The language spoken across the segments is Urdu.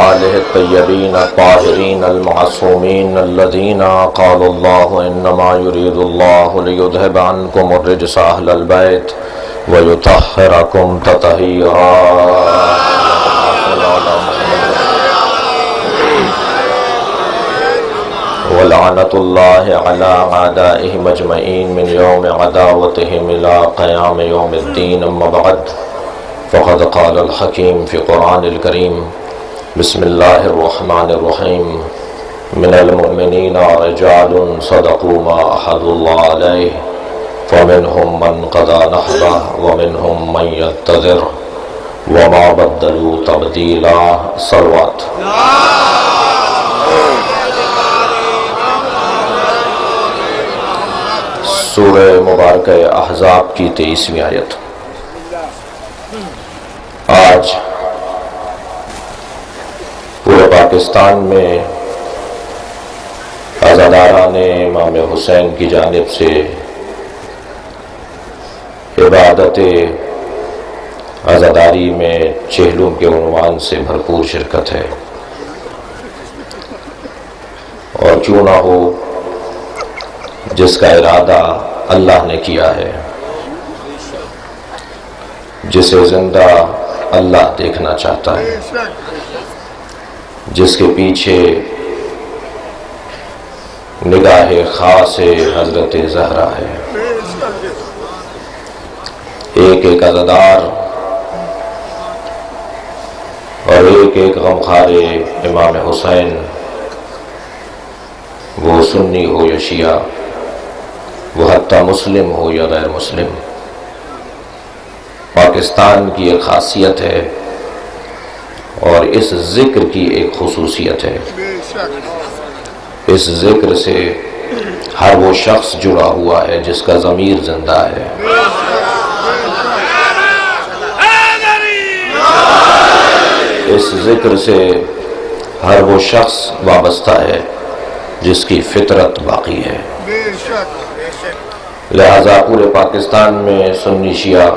وآلہ الطیبین الطاہرین المعصومین الذین قال اللہ انما یرید اللہ لیذہب عنکم الرجس اہل البیت ویطہرکم تطہیرا. ولعنۃ اللہ علی اعدائہم اجمعین من یوم عداوتہم الی قیام یوم الدین. اما بعد فقد قال الحکیم فی قرآن الکریم بسم اللہ الرحمن الرحیم من المؤمنین رجال صدقوا ما عاهدوا اللہ علیہ فمنهم من قضى نحبه ومنهم من ينتظر وما بدلوا تبدیلا. صلوات. سورہ مبارکہ احزاب کی 23ویں آیت. آج پورے پاکستان میں عزاداران امام حسین کی جانب سے عبادت عزاداری میں چہلم کے عنوان سے بھرپور شرکت ہے. اور کیوں نہ ہو، جس کا ارادہ اللہ نے کیا ہے، جسے زندہ اللہ دیکھنا چاہتا ہے، جس کے پیچھے نگاہ خاص حضرت زہرا ہے. ایک ایک عزادار اور ایک ایک غمخوار امام حسین، وہ سنی ہو یا شیعہ، وہ حتیٰ مسلم ہو یا غیر مسلم، پاکستان کی ایک خاصیت ہے اور اس ذکر کی ایک خصوصیت ہے. اس ذکر سے ہر وہ شخص جڑا ہوا ہے جس کا ضمیر زندہ ہے. اس ذکر سے ہر وہ شخص وابستہ ہے جس کی فطرت باقی ہے. لہذا پورے پاکستان میں سنی شیعہ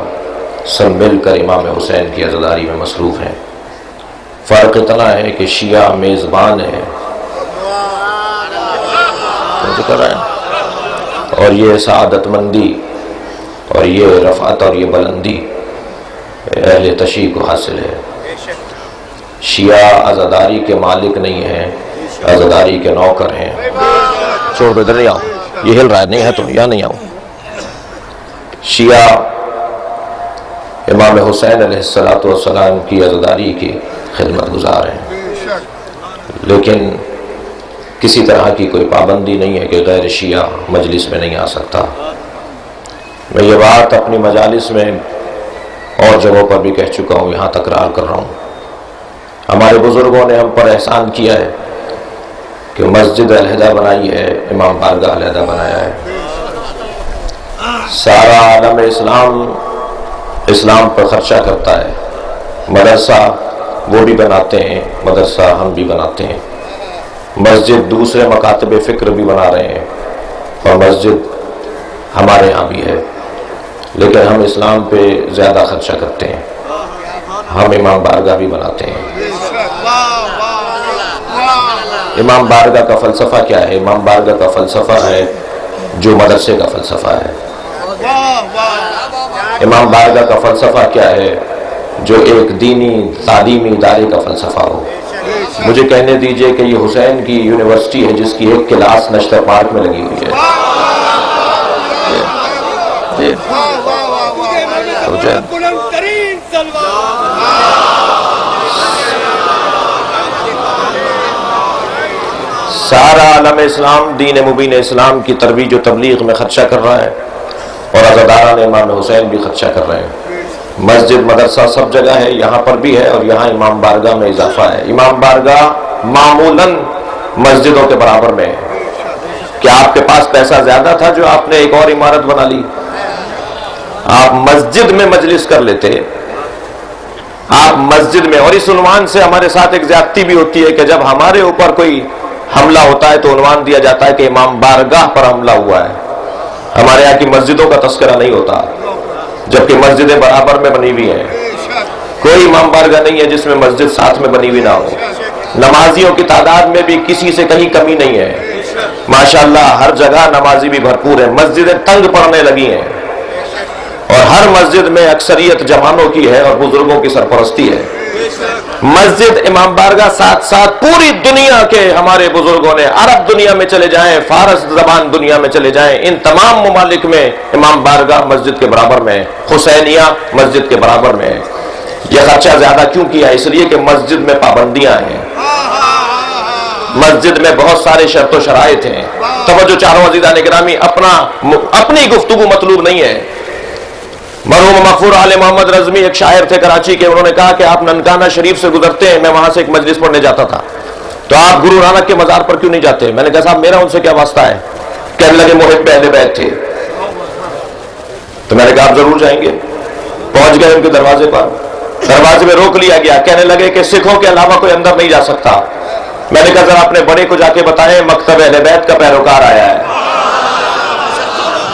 سب مل کر امام حسین کی عزاداری میں مصروف ہیں. فرق اتنا ہے کہ شیعہ میزبان ہے اور یہ سعادت مندی اور یہ رفعت اور یہ بلندی اہل تشیع کو حاصل ہے. شیعہ عزاداری کے مالک نہیں ہیں، عزاداری کے نوکر ہیں. چھوڑ دو، ادھر نہیں آؤ، یہ ہل رہا ہے، نہیں ہے تو یہاں نہیں آؤ. شیعہ امام حسین علیہ السلام کی عزاداری کی خدمت گزار ہیں، لیکن کسی طرح کی کوئی پابندی نہیں ہے کہ غیر شیعہ مجلس میں نہیں آ سکتا. میں یہ بات اپنی مجالس میں اور جگہوں پر بھی کہہ چکا ہوں، یہاں تکرار کر رہا ہوں. ہمارے بزرگوں نے ہم پر احسان کیا ہے کہ مسجد علیحدہ بنائی ہے، امام بارگاہ علیحدہ بنایا ہے. سارا عالم اسلام پر خرچہ کرتا ہے. مدرسہ وہ بھی بناتے ہیں، مدرسہ ہم بھی بناتے ہیں. مسجد دوسرے مکاتب فکر بھی بنا رہے ہیں اور مسجد ہمارے ہاں بھی ہے، لیکن ہم اسلام پہ زیادہ خرچہ کرتے ہیں. ہم امام بارگاہ بھی بناتے ہیں. امام بارگاہ کا فلسفہ کیا ہے؟ امام بارگاہ کا فلسفہ ہے جو مدرسے کا فلسفہ ہے. امام بارگاہ کا فلسفہ کیا ہے؟ جو ایک دینی تعلیمی ادارے کا فلسفہ ہو. مجھے کہنے دیجئے کہ یہ حسین کی یونیورسٹی ہے جس کی ایک کلاس نشتر پارک میں لگی ہوئی ہے. سارا عالم اسلام دین مبین اسلام کی ترویج و تبلیغ میں خرچہ کر رہا ہے اور عزاداران امام حسین بھی خرچہ کر رہے ہیں. مسجد مدرسہ سب جگہ ہے، یہاں پر بھی ہے، اور یہاں امام بارگاہ میں اضافہ ہے. امام بارگاہ معمولاً مسجدوں کے برابر میں ہے. کیا آپ کے پاس پیسہ زیادہ تھا جو آپ نے ایک اور عمارت بنا لی؟ آپ مسجد میں مجلس کر لیتے. آپ مسجد میں، اور اس عنوان سے ہمارے ساتھ ایک زیادتی بھی ہوتی ہے کہ جب ہمارے اوپر کوئی حملہ ہوتا ہے تو عنوان دیا جاتا ہے کہ امام بارگاہ پر حملہ ہوا ہے. ہمارے یہاں کی مسجدوں کا تذکرہ نہیں ہوتا، جبکہ مسجدیں برابر میں بنی ہوئی ہیں. کوئی امام بارگاہ نہیں ہے جس میں مسجد ساتھ میں بنی ہوئی نہ ہو. نمازیوں کی تعداد میں بھی کسی سے کہیں کمی نہیں ہے، ماشاءاللہ ہر جگہ نمازی بھی بھرپور ہیں، مسجدیں تنگ پڑنے لگی ہیں، اور ہر مسجد میں اکثریت جوانوں کی ہے اور بزرگوں کی سرپرستی ہے۔ مسجد امام بارگاہ ساتھ ساتھ پوری دنیا کے ہمارے بزرگوں نے، عرب دنیا میں چلے جائیں، فارس زبان دنیا میں چلے جائیں، ان تمام ممالک میں امام بارگاہ مسجد کے برابر میں ہے، حسینیہ مسجد کے برابر میں ہے۔ یہ خرچہ زیادہ کیوں کیا؟ اس لیے کہ مسجد میں پابندیاں ہیں، مسجد میں بہت سارے شرط و شرائط ہیں۔ توجہ چاروں عزیزان گرامی، اپنی گفتگو مطلوب نہیں ہے۔ مرحوم مغفور آل محمد رزمی ایک شاعر تھے کراچی کے، انہوں نے کہا کہ آپ ننکانہ شریف سے گزرتے ہیں، میں وہاں سے ایک مجلس پڑھنے جاتا تھا، تو آپ گرو نانک کے مزار پر کیوں نہیں جاتے؟ میں نے کہا صاحب میرا ان سے کیا واسطہ ہے؟ کہنے لگے محب اہل بیت تھے۔ تو میں نے کہا آپ ضرور جائیں گے۔ پہنچ گئے ان کے دروازے پر، دروازے میں روک لیا گیا، کہنے لگے کہ سکھوں کے علاوہ کوئی اندر نہیں جا سکتا۔ میں نے کہا ذرا اپنے بڑے کو جا کے بتائیں مکتب اہل بیت کا پیروکار آیا ہے۔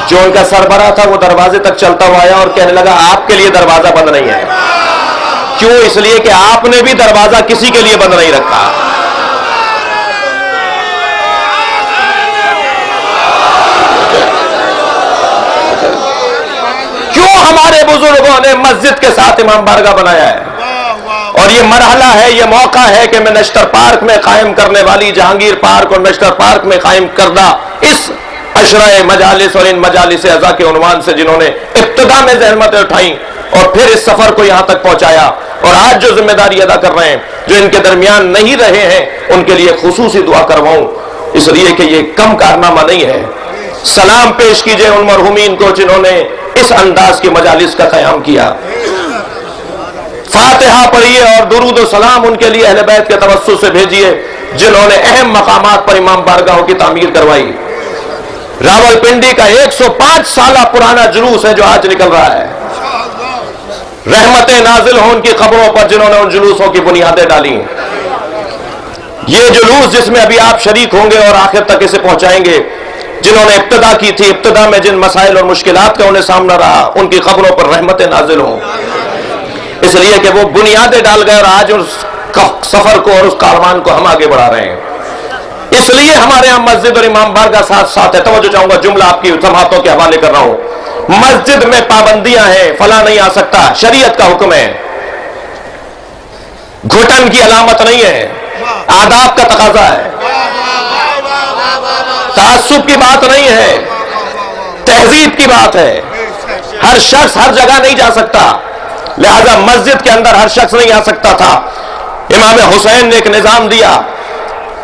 جو ان کا سربراہ تھا وہ دروازے تک چلتا ہوا آیا اور کہنے لگا آپ کے لیے دروازہ بند نہیں ہے۔ کیوں؟ اس لیے کہ آپ نے بھی دروازہ کسی کے لیے بند نہیں رکھا۔ کیوں ہمارے بزرگوں نے مسجد کے ساتھ امام بارگاہ بنایا ہے؟ اور یہ مرحلہ ہے، یہ موقع ہے کہ میں نشتر پارک میں قائم کرنے والی جہانگیر پارک اور نشتر پارک میں قائم کردہ اس عشرہ مجالس اور ان مجالس اعزا کے عنوان سے جنہوں نے ابتدا میں زحمتیں اٹھائیں اور پھر اس سفر کو یہاں تک پہنچایا، اور آج جو ذمہ داری ادا کر رہے ہیں، جو ان کے درمیان نہیں رہے ہیں، ان کے لیے خصوصی دعا کرواؤں، اس لیے کہ یہ کم کارنامہ نہیں ہے۔ سلام پیش کیجئے ان مرحومین کو جنہوں نے اس انداز کی مجالس کا قیام کیا۔ فاتحہ پڑھیے اور درود و سلام ان کے لیے اہل بیت کے توسط سے بھیجیے جنہوں نے اہم مقامات پر امام بارگاہوں کی تعمیر کروائی۔ راول پنڈی کا 105 سالہ پرانا جلوس ہے جو آج نکل رہا ہے۔ رحمتیں نازل ہوں ان کی قبروں پر جنہوں نے ان جلوسوں کی بنیادیں ڈالی۔ یہ جلوس جس میں ابھی آپ شریک ہوں گے اور آخر تک اسے پہنچائیں گے، جنہوں نے ابتدا کی تھی، ابتدا میں جن مسائل اور مشکلات کا انہیں سامنا رہا، ان کی قبروں پر رحمتیں نازل ہوں، اس لیے کہ وہ بنیادیں ڈال گئے اور آج اس سفر کو اور اس کاروان کو ہم آگے بڑھا رہے ہیں۔ اس لیے ہمارے یہاں مسجد اور امام بارگاہ ساتھ ساتھ ہے۔ توجہ چاہوں گا، جملہ آپ کی سماعتوں کے حوالے کر رہا ہوں۔ مسجد میں پابندیاں ہیں، فلاں نہیں آ سکتا، شریعت کا حکم ہے، گھٹن کی علامت نہیں ہے، آداب کا تقاضا ہے، تعصب کی بات نہیں ہے، تہذیب کی بات ہے۔ ہر شخص ہر جگہ نہیں جا سکتا، لہذا مسجد کے اندر ہر شخص نہیں آ سکتا تھا۔ امام حسین نے ایک نظام دیا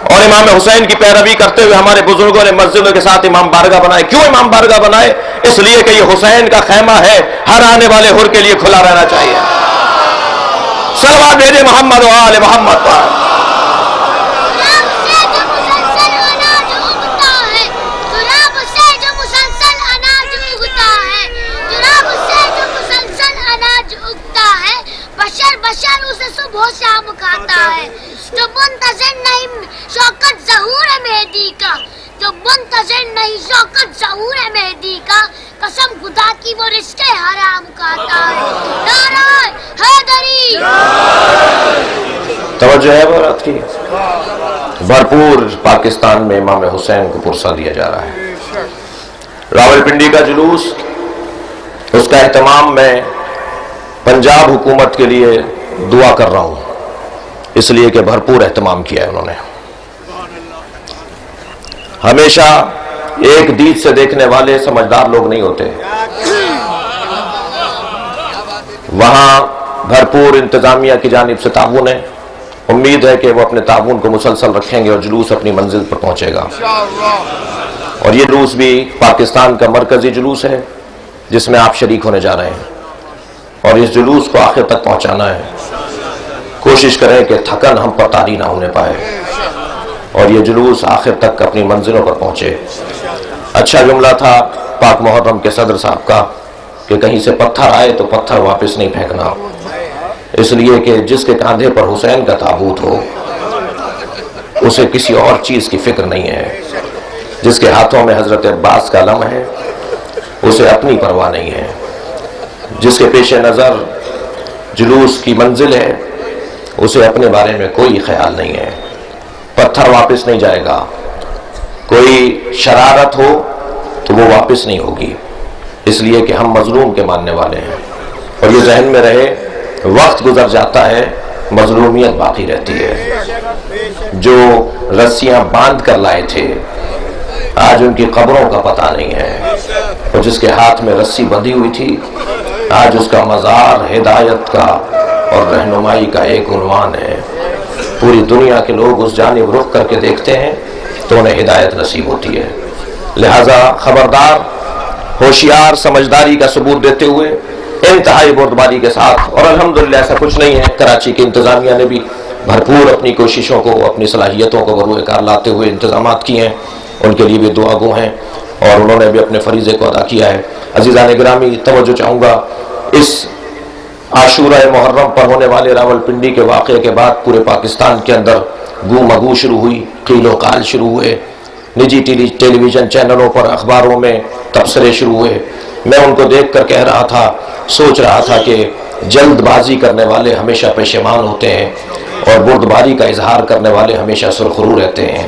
اور امام حسین کی پیروی کرتے ہوئے ہمارے بزرگوں نے مسجدوں کے ساتھ امام بارگاہ بنائے۔ کیوں امام بارگاہ بنائے؟ اس لیے کہ یہ حسین کا خیمہ ہے، ہر آنے والے حر کے لیے کھلا رہنا چاہیے۔ صلوات بھیجے محمد و آل محمد پر۔ بشر اسے صبح و شام کھاتا ہے، جو منتظر نہیں شوکت ظہور ہے مہدی کا، جو منتظر نہیں شوکت ظہور ہے مہدی کا، قسم خدا کی وہ رشتے حرام کھاتا ہے۔ نعرہ حیدری۔ توجہ ہے بارات کی؟ بھرپور پاکستان میں امام حسین کو پرسہ دیا جا رہا ہے۔ راول پنڈی کا جلوس، اس کا اہتمام میں پنجاب حکومت کے لیے دعا کر رہا ہوں، اس لیے کہ بھرپور اہتمام کیا ہے انہوں نے۔ ہمیشہ ایک دید سے دیکھنے والے سمجھدار لوگ نہیں ہوتے، وہاں بھرپور انتظامیہ کی جانب سے تعاون ہے۔ امید ہے کہ وہ اپنے تعاون کو مسلسل رکھیں گے اور جلوس اپنی منزل پر پہنچے گا۔ اور یہ جلوس بھی پاکستان کا مرکزی جلوس ہے جس میں آپ شریک ہونے جا رہے ہیں، اور اس جلوس کو آخر تک پہنچانا ہے۔ کوشش کریں کہ تھکن ہم پر طاری نہ ہونے پائے اور یہ جلوس آخر تک اپنی منزلوں پر پہنچے۔ اچھا جملہ تھا پاک محرم کے صدر صاحب کا کہ کہیں سے پتھر آئے تو پتھر واپس نہیں پھینکنا، اس لیے کہ جس کے کاندھے پر حسین کا تابوت ہو اسے کسی اور چیز کی فکر نہیں ہے، جس کے ہاتھوں میں حضرت عباس کا علم ہے اسے اپنی پرواہ نہیں ہے، جس کے پیش نظر جلوس کی منزل ہے اسے اپنے بارے میں کوئی خیال نہیں ہے۔ پتھر واپس نہیں جائے گا، کوئی شرارت ہو تو وہ واپس نہیں ہوگی، اس لیے کہ ہم مظلوم کے ماننے والے ہیں۔ اور یہ ذہن میں رہے، وقت گزر جاتا ہے، مظلومیت باقی رہتی ہے۔ جو رسیاں باندھ کر لائے تھے آج ان کی قبروں کا پتہ نہیں ہے، اور جس کے ہاتھ میں رسی بندھی ہوئی تھی آج اس کا مزار ہدایت کا اور رہنمائی کا ایک عنوان ہے۔ پوری دنیا کے لوگ اس جانب رخ کر کے دیکھتے ہیں تو انہیں ہدایت نصیب ہوتی ہے۔ لہذا خبردار، ہوشیار، سمجھداری کا ثبوت دیتے ہوئے انتہائی بردباری کے ساتھ، اور الحمدللہ ایسا کچھ نہیں ہے، کراچی کی انتظامیہ نے بھی بھرپور اپنی کوششوں کو، اپنی صلاحیتوں کو بروئے کار لاتے ہوئے انتظامات کیے ہیں، ان کے لیے بھی دعا گو ہیں، اور انہوں نے بھی اپنے فریضے کو ادا کیا ہے۔ عزیزان گرامی، توجہ چاہوں گا، اس عاشورہ محرم پر ہونے والے راولپنڈی کے واقعے کے بعد پورے پاکستان کے اندر گو مگو شروع ہوئی، قیل و قال شروع ہوئے، نجی ٹیلی ویژن چینلوں پر، اخباروں میں تبصرے شروع ہوئے۔ میں ان کو دیکھ کر کہہ رہا تھا، سوچ رہا تھا کہ جلد بازی کرنے والے ہمیشہ پشیمان ہوتے ہیں، اور بردباری کا اظہار کرنے والے ہمیشہ سرخرو رہتے ہیں۔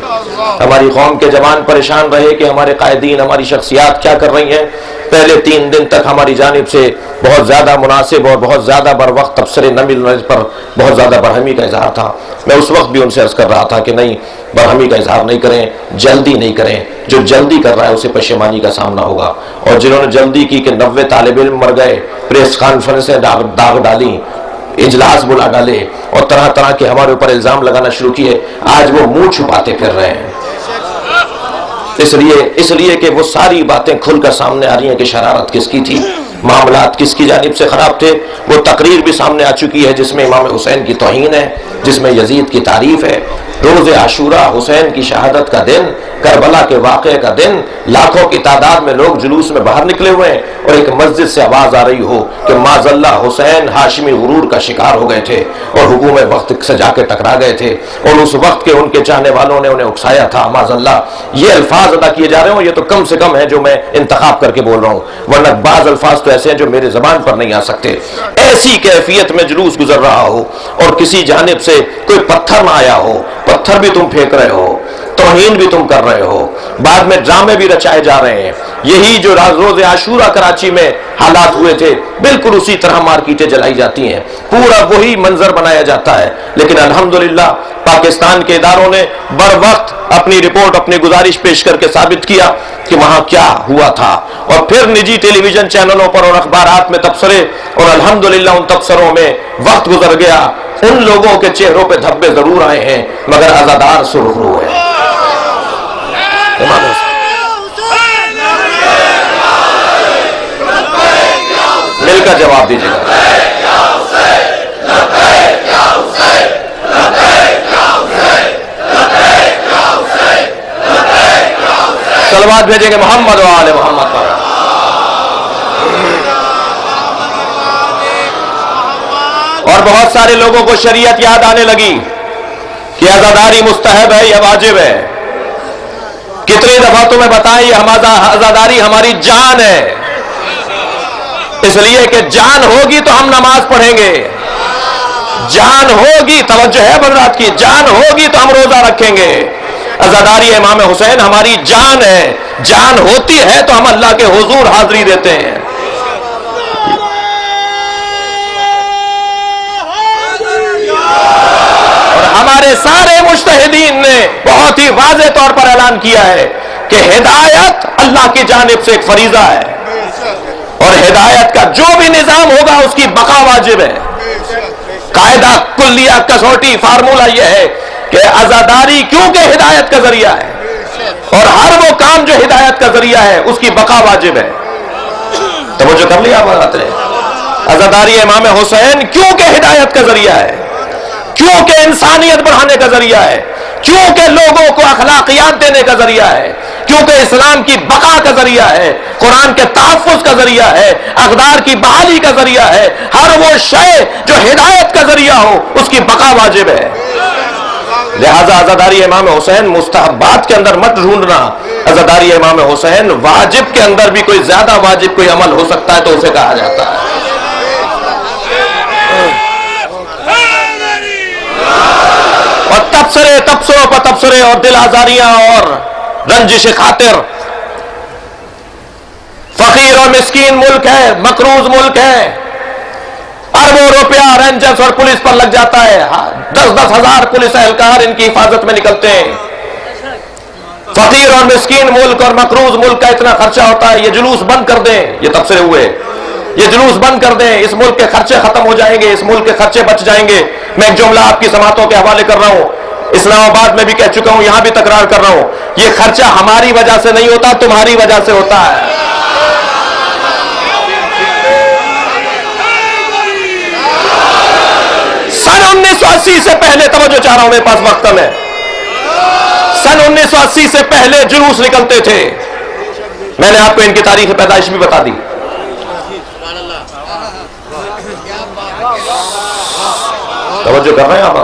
ہماری قوم کے جوان پریشان رہے کہ ہمارے قائدین، ہماری شخصیات کیا کر رہی ہیں۔ پہلے 3 دن تک ہماری جانب سے بہت زیادہ مناسب اور بہت زیادہ بر وقت تبصرے نہ ملنے پر بہت زیادہ برہمی کا اظہار تھا۔ میں اس وقت بھی ان سے عرض کر رہا تھا کہ نہیں، برہمی کا اظہار نہیں کریں، جلدی نہیں کریں، جو جلدی کر رہا ہے اسے پشیمانی کا سامنا ہوگا۔ اور جنہوں نے جلدی کی کہ 90 طالب علم مر گئے، پریس کانفرنسیں داغ ڈالی، اجلاس بلا ڈالے، اور طرح طرح کے ہمارے اوپر الزام لگانا شروع کیے، آج وہ منہ چھپاتے پھر رہے ہیں۔ اس لیے کہ وہ ساری باتیں کھل کر سامنے آ رہی ہیں کہ شرارت کس کی تھی، معاملات کس کی جانب سے خراب تھے۔ وہ تقریر بھی سامنے آ چکی ہے جس میں امام حسین کی توہین ہے، جس میں یزید کی تعریف ہے۔ روز عاشورہ، حسین کی شہادت کا دن، کربلا کے واقعے کا دن، لاکھوں کی تعداد میں لوگ جلوس میں باہر نکلے ہوئے ہیں، اور ایک مسجد سے آواز آ رہی ہو کہ معاذ اللہ حسین ہاشمی غرور کا شکار ہو گئے تھے اور حکومت وقت سے جا کے ٹکرا گئے تھے، اور اس وقت کے ان کے چاہنے والوں نے انہیں اکسایا تھا۔ معاذ اللہ یہ الفاظ ادا کیے جا رہے ہوں، یہ تو کم سے کم ہے جو میں انتخاب کر کے بول رہا ہوں، ورنہ بعض الفاظ تو ایسے ہیں جو میرے زبان پر نہیں آ سکتے۔ ایسی کیفیت میں جلوس گزر رہا ہو اور کسی جانب سے کوئی پتھر نہ آیا ہو، پتھر بھی تم پھینک رہے ہو، توہین بھی تم کر رہے ہو، بعد میں ڈرامے بھی رچائے جا رہے ہیں۔ یہی جو روز عاشورہ کراچی میں حالات ہوئے تھے، بالکل اسی طرح مارکیٹیں جلائی جاتی ہیں، پورا وہی منظر بنایا جاتا ہے۔ لیکن الحمدللہ پاکستان کے اداروں نے بر وقت اپنی رپورٹ، اپنی گزارش پیش کر کے ثابت کیا کہ وہاں کیا ہوا تھا، اور پھر نجی ٹیلی ویژن چینلوں پر اور اخبارات میں تبصرے، اور الحمدللہ ان تبصروں میں وقت گزر گیا، ان لوگوں کے چہروں پہ دھبے ضرور آئے ہیں مگر عزادار سرخرو ہے۔ مل کر جواب دیجیے گا۔ صلوات بھیجیں گے محمد و آل محمد پر۔ اور بہت سارے لوگوں کو شریعت یاد آنے لگی کہ عزاداری مستحب ہے یا واجب ہے۔ کتنی دفعہ تمہیں بتائیں یہ عزاداری ہماری جان ہے، اس لیے کہ جان ہوگی تو ہم نماز پڑھیں گے، جان ہوگی، توجہ ہے حضرات کی، جان ہوگی تو ہم روزہ رکھیں گے۔ عزاداری امام حسین ہماری جان ہے، جان ہوتی ہے تو ہم اللہ کے حضور حاضری دیتے ہیں۔ اور ہمارے سارے مجتہدین نے بہت ہی واضح طور پر اعلان کیا ہے کہ ہدایت اللہ کی جانب سے ایک فریضہ ہے، اور ہدایت کا جو بھی نظام ہوگا اس کی بقا واجب ہے۔ قاعدہ کلیہ کسوٹی فارمولہ یہ ہے کہ عزاداری کیونکہ ہدایت کا ذریعہ ہے، اور ہر وہ کام جو ہدایت کا ذریعہ ہے اس کی بقا واجب ہے۔ توجہ کر لیا بات ہے، عزاداری امام حسین کیونکہ ہدایت کا ذریعہ ہے، کیونکہ انسانیت بڑھانے کا ذریعہ ہے، کیونکہ لوگوں کو اخلاقیات دینے کا ذریعہ ہے، کیونکہ اسلام کی بقا کا ذریعہ ہے، قرآن کے تحفظ کا ذریعہ ہے، اقدار کی بحالی کا ذریعہ ہے۔ ہر وہ شے جو ہدایت کا ذریعہ ہو اس کی بقا واجب ہے۔ لہذا عزاداری امام حسین مستحبات کے اندر مت ڈھونڈنا، عزاداری امام حسین واجب کے اندر بھی کوئی زیادہ واجب کوئی عمل ہو سکتا ہے تو اسے کہا جاتا ہے۔ اور تبصروں پر تبصرے نفریں اور دل آزاریاں اور رنجش خاطر. فقیر اور مسکین ملک ہے، مقروض ملک ہے، اربوں روپیہ رینجرز اور پولیس پر لگ جاتا ہے، 10-10 ہزار پولیس اہلکار ان کی حفاظت میں نکلتے ہیں. فقیر اور مسکین ملک اور مقروض ملک کا اتنا خرچہ ہوتا ہے. یہ جلوس بند کر دیں، یہ تبصرے ہوئے، یہ جلوس بند کر دیں، اس ملک کے خرچے ختم ہو جائیں گے، اس ملک کے خرچے بچ جائیں گے. میں ایک جملہ آپ کی سماعتوں کے حوالے کر رہا ہوں، اسلام آباد میں بھی کہہ چکا ہوں، یہاں بھی تکرار کر رہا ہوں، یہ خرچہ ہماری وجہ سے نہیں ہوتا، تمہاری وجہ سے ہوتا ہے. سن 1980 سے پہلے، توجہ چاہ رہا ہوں، میرے پاس وقت کم ہے، سن 1980 سے پہلے جلوس نکلتے تھے. میں نے آپ کو ان کی تاریخ پیدائش بھی بتا دی. توجہ کر رہے ہیں آپ؟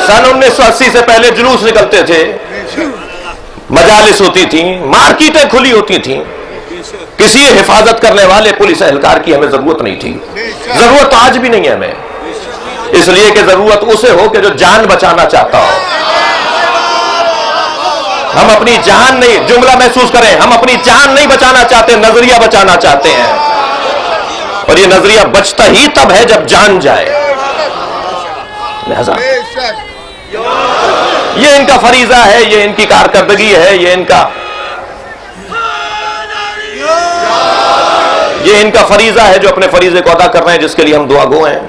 سن 1980 سے پہلے جلوس نکلتے تھے، مجالس ہوتی تھیں، مارکیٹیں کھلی ہوتی تھیں. کسی حفاظت کرنے والے پولیس اہلکار کی ہمیں ضرورت نہیں تھی. ضرورت تو آج بھی نہیں ہے ہمیں، اس لیے کہ ضرورت اسے ہو کہ جو جان بچانا چاہتا ہو. ہم اپنی جان نہیں، جملہ محسوس کریں، ہم اپنی جان نہیں بچانا چاہتے، نظریہ بچانا چاہتے ہیں. اور یہ نظریہ بچتا ہی تب ہے جب جان جائے. لہذا یہ ان کا فریضہ ہے، یہ ان کی کارکردگی ہے، یہ ان کا فریضہ ہے جو اپنے فریضے کو ادا کر رہے ہیں، جس کے لیے ہم دعا گو ہیں.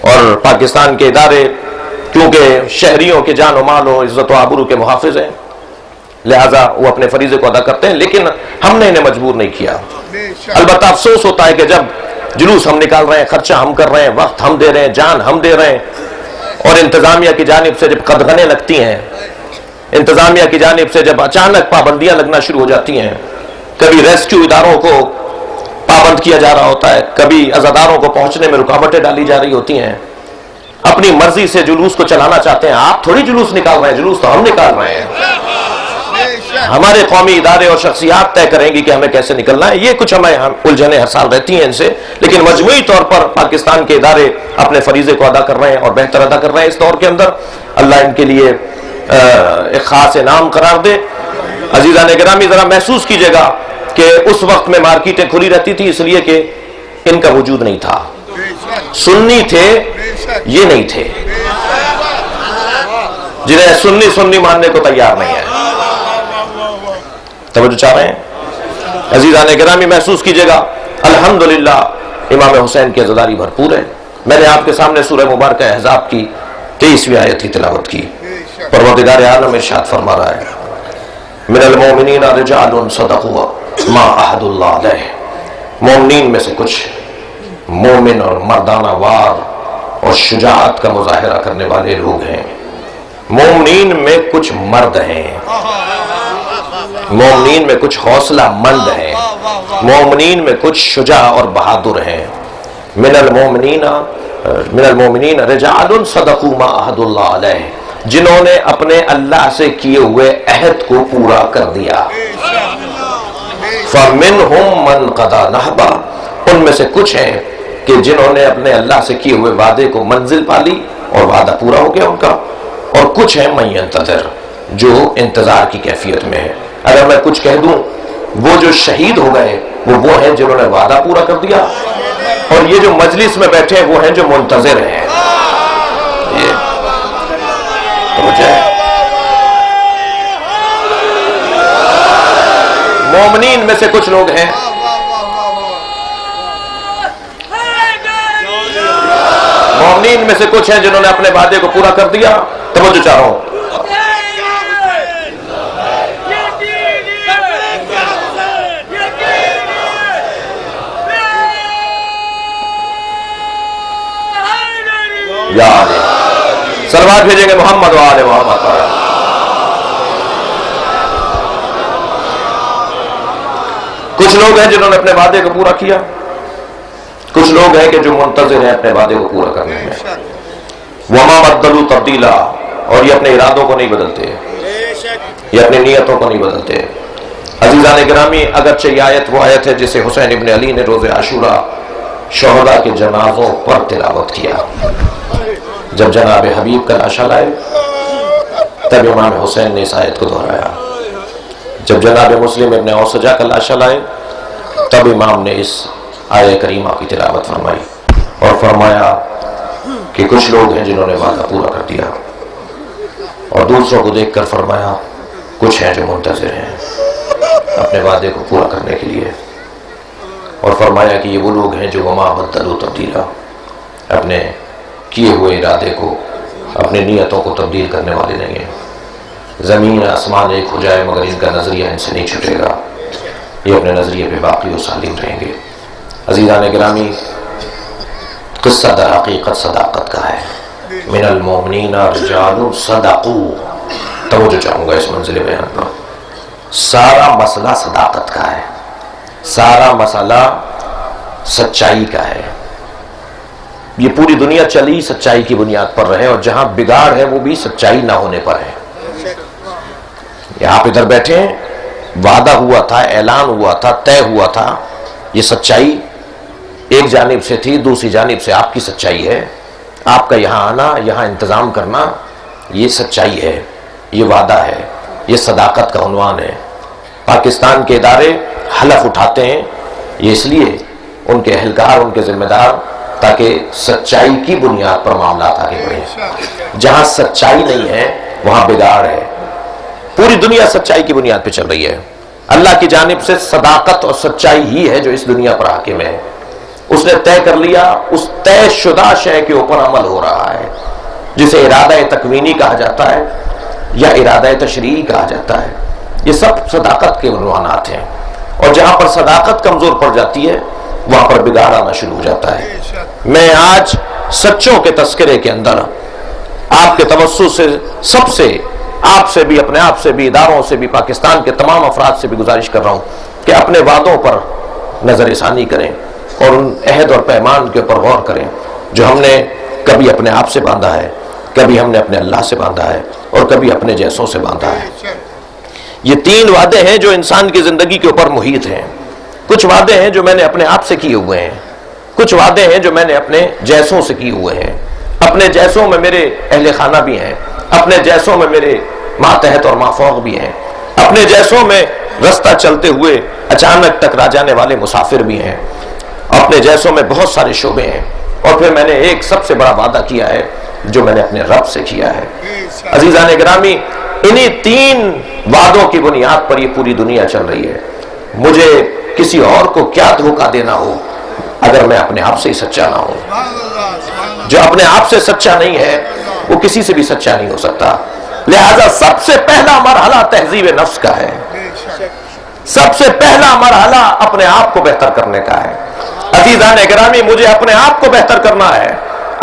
اور پاکستان کے ادارے کیونکہ شہریوں کے جان و مال و عزت و آبرو کے محافظ ہیں، لہذا وہ اپنے فریضے کو ادا کرتے ہیں، لیکن ہم نے انہیں مجبور نہیں کیا. البتہ افسوس ہوتا ہے کہ جب جلوس ہم نکال رہے ہیں، خرچہ ہم کر رہے ہیں، وقت ہم دے رہے ہیں، جان ہم دے رہے ہیں، اور انتظامیہ کی جانب سے جب قدغنیں لگتی ہیں، انتظامیہ کی جانب سے جب اچانک پابندیاں لگنا شروع ہو جاتی ہیں، کبھی ریسکیو اداروں کو پابند کیا جا رہا ہوتا ہے، کبھی عزاداروں کو پہنچنے میں رکاوٹیں ڈالی جا رہی ہوتی ہیں، اپنی مرضی سے جلوس کو چلانا چاہتے ہیں. آپ تھوڑی جلوس نکال رہے ہیں، جلوس تو ہم نکال رہے ہیں. ہمارے قومی ادارے اور شخصیات طے کریں گی کہ ہمیں کیسے نکلنا ہے. یہ کچھ ہمیں الجھنیں ہر سال رہتی ہیں ان سے، لیکن مجموعی طور پر پاکستان کے ادارے اپنے فریضے کو ادا کر رہے ہیں اور بہتر ادا کر رہے ہیں. اس دور کے اندر اللہ ان کے لیے ایک خاص انعام قرار دے. عزیزان گرامی، ذرا محسوس کیجئے گا کہ اس وقت میں مارکیٹیں کھلی رہتی تھی، اس لیے کہ ان کا وجود نہیں تھا. سنی تھے، یہ نہیں تھے، جنہیں سنی ماننے کو تیار نہیں ہے. توجہ چاہ رہے ہیں؟ عزیزان گرامی محسوس کیجئے گا، الحمدللہ امام حسین کی عزاداری بھرپور ہے. میں نے آپ کے سامنے سورہ مبارکہ احزاب کی 23ویں آیت کی تلاوت کی. پروردگار عالم ارشاد فرما رہا ہے، من المؤمنین رجال صدقوا ما عہد اللہ علیہ. مومنین میں سے کچھ مومن اور مردانہ وار اور شجاعت کا مظاہرہ کرنے والے لوگ ہیں. مومنین میں کچھ مرد ہیں، مومنین میں کچھ حوصلہ مند ہیں، مومنین میں کچھ شجاع اور بہادر ہیں. من المؤمنین رجال صدقوا ما عہد اللہ علیہ، جنہوں نے اپنے اللہ سے کیے ہوئے عہد کو پورا کر دیا. فَمِنْهُمْ مَنْ قَضَى نَحْبَهُ، ان میں سے کچھ ہیں کہ جنہوں نے اپنے اللہ سے کیے ہوئے وعدے کو منزل پا لی اور وعدہ پورا ہو گیا ان کا، اور کچھ ہیں مَن يَنْتَظِرُ، جو انتظار کی کیفیت میں ہے. اگر میں کچھ کہہ دوں، وہ جو شہید ہو گئے وہ ہیں جنہوں نے وعدہ پورا کر دیا، اور یہ جو مجلس میں بیٹھے وہ ہیں جو منتظر ہیں. یہ مومنین میں سے کچھ لوگ ہیں، مومنین میں سے کچھ ہیں جنہوں نے اپنے وعدے کو پورا کر دیا. توجہ چاہ رہا ہوں، سلوات بھیجیں گے محمد و آل محمد. کچھ لوگ ہیں جنہوں نے اپنے وعدے کو پورا کیا، کچھ لوگ ہیں کہ جو منتظر ہیں اپنے وعدے کو پورا کرنے میں. وما بدلوا تبدیلا، اور یہ اپنے ارادوں کو نہیں بدلتے، یہ اپنی نیتوں کو نہیں بدلتے. عزیزان گرامی، اگرچہ یہ آیت وہ آیت ہے جسے حسین ابن علی نے روز عاشورہ شہداء کے جنازوں پر تلاوت کیا۔ جب جناب حبیب کا لاشا لائے تب امام حسین نے اس آیت کو دہرایا۔ جب جناب مسلم ابن اوسجہ کا لاشا لائے تب امام نے اس آیت کریمہ کی تلاوت فرمائی اور فرمایا کہ کچھ لوگ ہیں جنہوں نے وعدہ پورا کر دیا، اور دوسروں کو دیکھ کر فرمایا کچھ ہیں جو منتظر ہیں اپنے وعدے کو پورا کرنے کے لیے، اور فرمایا کہ یہ وہ لوگ ہیں جو وما بدلوا تبدیلا، اپنے کیے ہوئے ارادے کو، اپنے نیتوں کو تبدیل کرنے والے نہیں ہیں۔ زمین آسمان ایک ہو جائے مگر ان کا نظریہ ان سے نہیں چھٹے گا، یہ اپنے نظریے پہ باقی و سالم رہیں گے۔ عزیزان گرامی، قصہ در حقیقت صداقت کا ہے۔ من المؤمنین رجال صدقوا، توجہ چاہوں گا اس منزل بیان پر۔ سارا مسئلہ صداقت کا ہے، سارا مسئلہ سچائی کا ہے۔ یہ پوری دنیا چلی سچائی کی بنیاد پر رہے، اور جہاں بگاڑ ہے وہ بھی سچائی نہ ہونے پر ہے۔ آپ ادھر بیٹھے ہیں، وعدہ ہوا تھا، اعلان ہوا تھا، طے ہوا تھا، یہ سچائی ایک جانب سے تھی، دوسری جانب سے آپ کی سچائی ہے۔ آپ کا یہاں آنا، یہاں انتظام کرنا، یہ سچائی ہے، یہ وعدہ ہے، یہ صداقت کا عنوان ہے۔ پاکستان کے ادارے حلف اٹھاتے ہیں، یہ اس لیے ان کے اہلکار، ان کے ذمہ دار، تاکہ سچائی کی بنیاد پر معاملات آگے بڑھیں۔ جہاں سچائی نہیں ہے وہاں بگاڑ ہے۔ پوری دنیا سچائی کی بنیاد پہ چل رہی ہے۔ اللہ کی جانب سے صداقت اور سچائی ہی ہے جو اس دنیا پر حاکم ہے۔ اس نے طے کر لیا، اس طے شدہ شے کے اوپر عمل ہو رہا ہے، جسے ارادہ تکوینی کہا جاتا ہے یا ارادہ تشریعی کہا جاتا ہے۔ یہ سب صداقت کے عنوانات ہیں، اور جہاں پر صداقت کمزور پڑ جاتی ہے وہاں پر بگاڑ آنا شروع ہو جاتا ہے۔ میں آج سچوں کے تذکرے کے اندر آپ کے توسط سے سب سے، آپ سے بھی، اپنے آپ سے بھی، اداروں سے بھی، پاکستان کے تمام افراد سے بھی گزارش کر رہا ہوں کہ اپنے وعدوں پر نظر ثانی کریں اور ان عہد اور پیمان کے اوپر غور کریں جو ہم نے کبھی اپنے آپ سے باندھا ہے، کبھی ہم نے اپنے اللہ سے باندھا ہے، اور کبھی اپنے جیسوں سے باندھا ہے۔ یہ تین وعدے ہیں جو انسان کی زندگی کے اوپر محیط ہیں۔ کچھ وعدے ہیں جو میں نے اپنے آپ سے کیے ہوئے ہیں، کچھ وعدے ہیں جو میں نے اپنے جیسوں سے کیے ہوئے ہیں۔ اپنے جیسوں میں میرے اہل خانہ بھی ہیں، اپنے جیسوں میں میرے ماتحت اور مافوق بھی ہیں، اپنے جیسوں میں رستہ چلتے ہوئے اچانک ٹکرا جانے والے مسافر بھی ہیں، اپنے جیسوں میں بہت سارے شعبے ہیں، اور پھر میں نے ایک سب سے بڑا وعدہ کیا ہے جو میں نے اپنے رب سے کیا ہے۔ عزیزان گرامی، انہی تین وعدوں کی بنیاد پر یہ پوری دنیا چل رہی ہے۔ مجھے کسی اور کو کیا دھوکہ دینا ہو اگر میں اپنے آپ سے ہی سچا نہ ہوں۔ جو اپنے آپ سے سچا نہیں ہے وہ کسی سے بھی سچا نہیں ہو سکتا۔ لہذا سب سے پہلا مرحلہ تہذیب نفس کا ہے، سب سے پہلا مرحلہ اپنے آپ کو بہتر کرنے کا ہے۔ عزیزان گرامی، مجھے اپنے آپ کو بہتر کرنا ہے۔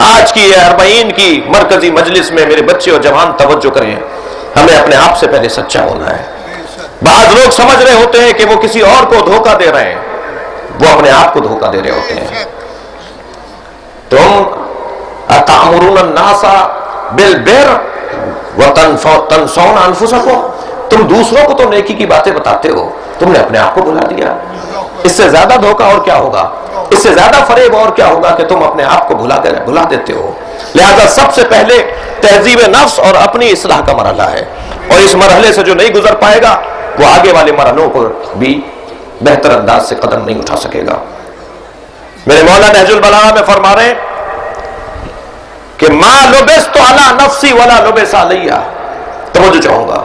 آج کی یہ 40 کی مرکزی مجلس میں میرے بچے اور جوان توجہ کریں، ہمیں اپنے آپ سے پہلے سچا ہونا ہے۔ بعض لوگ سمجھ رہے ہوتے ہیں کہ وہ کسی اور کو دھوکہ دے رہے ہیں، وہ اپنے آپ کو دھوکہ دے رہے ہوتے ہیں۔ تم اتأمرون الناس بالبر وتنسون انفسکم، تم دوسروں کو تو نیکی کی باتیں بتاتے ہو، تم نے اپنے آپ کو بھلا دیا۔ اس سے زیادہ دھوکہ اور کیا ہوگا، اس سے زیادہ فریب اور کیا ہوگا کہ تم اپنے آپ کو بھلا دیتے ہو۔ لہذا سب سے پہلے تہذیب نفس اور اپنی اصلاح کا مرحلہ ہے، اور اس مرحلے سے جو نہیں گزر پائے گا وہ آگے والے مرحلوں پر بھی بہتر انداز سے قدم نہیں اٹھا سکے گا۔ میرے مولا نہج البلاغہ میں فرما رہے ہیں کہ ما لبست علی نفسی ولا لبس علی، توجہ چاہوں گا،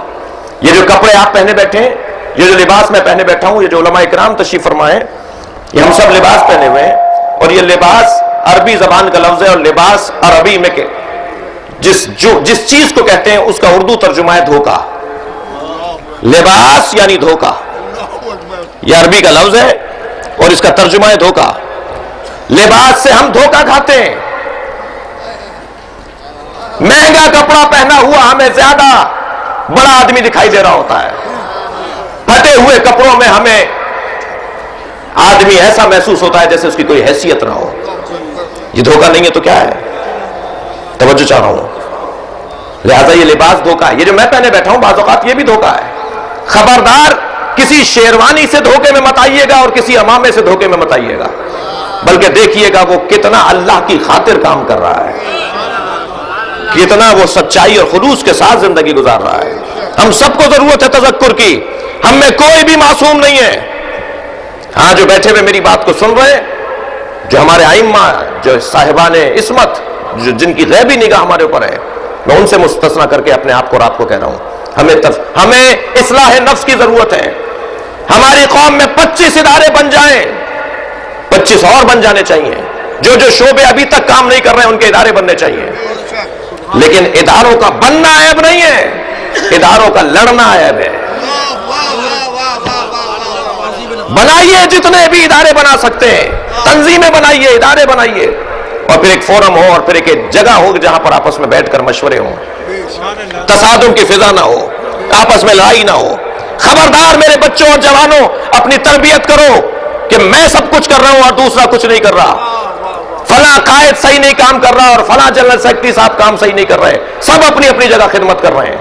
یہ جو کپڑے آپ پہنے بیٹھے ہیں، یہ جو لباس میں پہنے بیٹھا ہوں، یہ جو علماء اکرام تشریف فرمائے، یہ ہم سب لباس پہنے ہوئے ہیں، اور یہ لباس عربی زبان کا لفظ ہے، اور لباس عربی میں کہ جس چیز کو کہتے ہیں اس کا اردو ترجمہ ہے دھوکہ۔ لباس یعنی دھوکہ، یہ عربی کا لفظ ہے اور اس کا ترجمہ ہے دھوکہ۔ لباس سے ہم دھوکہ کھاتے ہیں۔ مہنگا کپڑا پہنا ہوا ہمیں زیادہ بڑا آدمی دکھائی دے رہا ہوتا ہے، پھٹے ہوئے کپڑوں میں ہمیں آدمی ایسا محسوس ہوتا ہے جیسے اس کی کوئی حیثیت نہ ہو۔ یہ دھوکہ نہیں ہے تو کیا ہے؟ توجہ چاہ رہا ہوں۔ لہذا یہ لباس دھوکہ ہے، یہ جو میں پہنے بیٹھا ہوں بعض اوقات یہ بھی دھوکہ ہے۔ خبردار کسی شیروانی سے دھوکے میں مت آئیے گا اور کسی امامے سے دھوکے میں مت آئیے گا۔ بلکہ دیکھیے گا وہ کتنا اللہ کی خاطر کام کر رہا ہے، کتنا وہ سچائی اور خلوص کے ساتھ زندگی گزار رہا ہے۔ ہم سب کو ضرورت ہے تذکر کی، ہم میں کوئی بھی معصوم نہیں ہے۔ ہاں جو بیٹھے ہوئے میری بات کو سن رہے ہیں، جو ہمارے ائمہ، جو صاحبان عصمت، جن کی غیبی نگاہ ہمارے اوپر ہے، میں ان سے مستثنا کر کے اپنے آپ کو رات کو کہہ رہا ہوں، ہمیں اصلاح نفس کی ضرورت ہے۔ ہماری قوم میں 25 ادارے بن جائیں، 25 اور بن جانے چاہیے۔ جو جو شعبے ابھی تک کام نہیں کر رہے ہیں ان کے ادارے بننے چاہیے، لیکن اداروں کا بننا عیب نہیں ہے، اداروں کا لڑنا عیب ہے۔ بنائیے جتنے بھی ادارے بنا سکتے ہیں، تنظیمیں بنائیے، ادارے بنائیے، اور پھر ایک فورم ہو، اور پھر ایک جگہ ہو جہاں پر آپس میں بیٹھ کر مشورے ہوں، تصادم کی فضا نہ ہو، آپس میں لڑائی نہ ہو۔ خبردار میرے بچوں اور جوانوں، اپنی تربیت کرو کہ میں سب کچھ کر رہا ہوں اور دوسرا کچھ نہیں کر رہا، فلاں قائد صحیح نہیں کام کر رہا اور فلاں جنرل سیکرٹری صاحب کام صحیح نہیں کر رہے، سب اپنی اپنی جگہ خدمت کر رہے ہیں۔